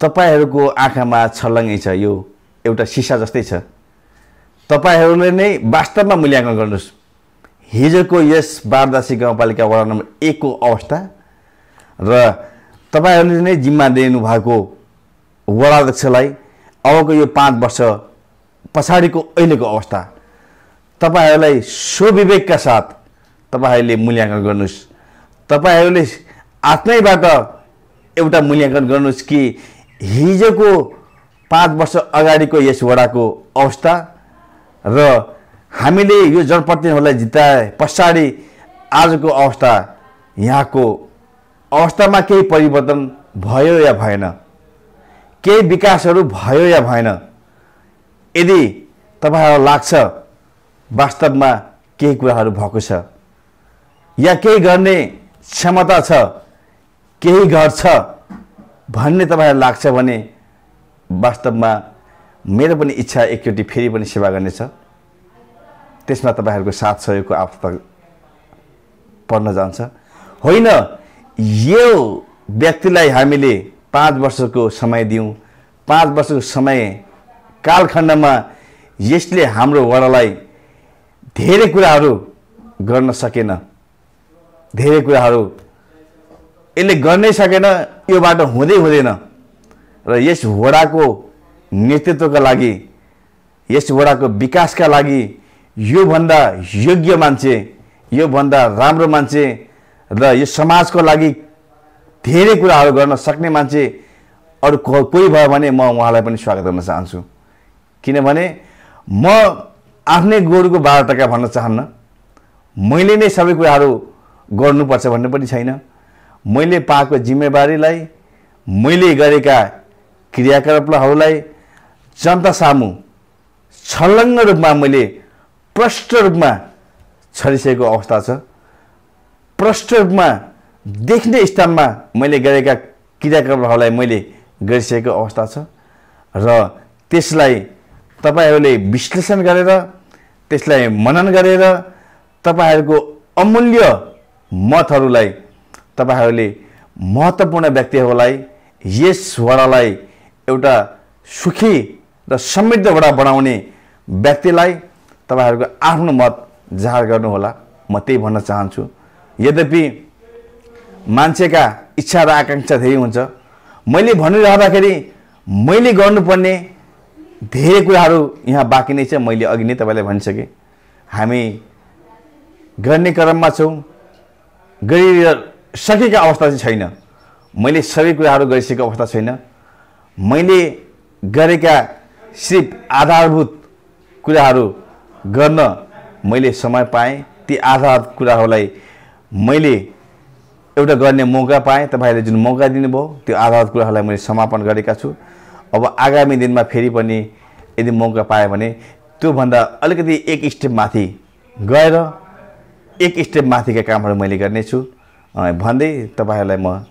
तपाईँहरूको आँखामा छर्लङ्गै छ। यो एउटा सिसा जस्तै छ। तपाईँहरूले नै वास्तवमा मूल्याङ्कन गर्नुहोस्। हिजोको यस बारदासी गाउँपालिका वडा नम्बर 1 को अवस्था र तपाईँहरूले नै जिम्मा दिनु भएको वडाध्यक्षलाई अबको यो 5 वर्ष पछाडिको अहिलेको अवस्था, तपाईँहरूलाई स्वविवेकका साथ तपाईँहरूले मूल्याङ्कन गर्नुहोस्। तपाईँहरूले आफ्नैबाट एउटा मूल्याङ्कन गर्नुहोस् कि हिजोको 5 वर्ष अगाडिको यस वडाको अवस्था र हामीले यो जनप्रतिनिधिहरूलाई जिताए पछाडि आजको अवस्था, यहाँको अवस्थामा केही परिवर्तन भयो या भएन, केही विकासहरू भयो या भएन। यदि तपाईँहरूलाई लाग्छ वास्तवमा केही कुराहरू भएको छ या केही गर्ने क्षमता छ, केही गर्छ भन्ने तपाईँलाई लाग्छ भने वास्तवमा मेरो पनि इच्छा एकचोटि फेरि पनि सेवा गर्ने छ। त्यसमा तपाईँहरूको साथ सहयोगको आवश्यकता पर्न जान्छ। होइन, यो व्यक्तिलाई हामीले 5 वर्षको समय दियौँ। 5 वर्षको समय कालखण्डमा यसले हाम्रो वडालाई धेरै कुराहरू गर्न सकेन, धेरै कुराहरू यसले गर्नै सकेन, यो बाटो हुँदैन। र यस वडाको नेतृत्वका लागि, यस वडाको विकासका लागि योभन्दा योग्य मान्छे, योभन्दा राम्रो मान्छे र यो समाजको लागि धेरै कुराहरू गर्न सक्ने मान्छे अरू कोही भयो भने म उहाँलाई पनि स्वागत गर्न चाहन्छु। किनभने म आफ्नै गोरुको 12 टका भन्न चाहन्न। मैले नै सबै कुराहरू गर्नुपर्छ भन्ने पनि छैन। मैले पाएको जिम्मेवारीलाई, मैले गरेका क्रियाकलापहरूलाई जनता सामु छलङ्ग रूपमा मैले प्रष्ट रूपमा छरिसकेको अवस्था छ। प्रष्ट रूपमा देख्ने स्थानमा मैले गरेका क्रियाकलापहरूलाई मैले गरिसकेको अवस्था छ र त्यसलाई तपाईहरूले विश्लेषण गरेर त्यसलाई मनन गरेर तपाईहरूको अमूल्य मतहरूलाई तपाईहरूले महत्त्वपूर्ण व्यक्तिहरूलाई यस वडालाई एउटा सुखी र समृद्ध वडा बनाउने व्यक्तिलाई तपाईहरूको आफ्नो मत जाहेर गर्नुहोला। म त्यही भन्न चाहन्छु। यद्यपि मान्छेका इच्छा र आकाङ्क्षा धेरै हुन्छ। मैले भनिरहँदाखेरि मैले गर्नुपर्ने धेरै कुराहरू यहाँ बाँकी नै छ। मैले अघि नै तपाईँलाई भनिसकेँ, हामी गर्ने क्रममा छौँ, गरिसकेका अवस्था चाहिँ छैन। मैले सबै कुराहरू गरिसकेको अवस्था छैन। मैले गरेका सिर्फ आधारभूत कुराहरू गर्न मैले समय पाएँ। ती आधारभूत कुराहरूलाई मैले एउटा गर्ने मौका पाएँ। तपाईँहरूले जुन मौका दिनुभयो त्यो आधारभूत कुराहरूलाई मैले समापन गरेका छु। अब आगामी दिनमा फेरि पनि यदि मौका पाएँ भने त्योभन्दा अलिकति एक स्टेप माथि गएर एक स्टेप माथिका कामहरू मैले गर्नेछु भन्दै तपाईँहरूलाई म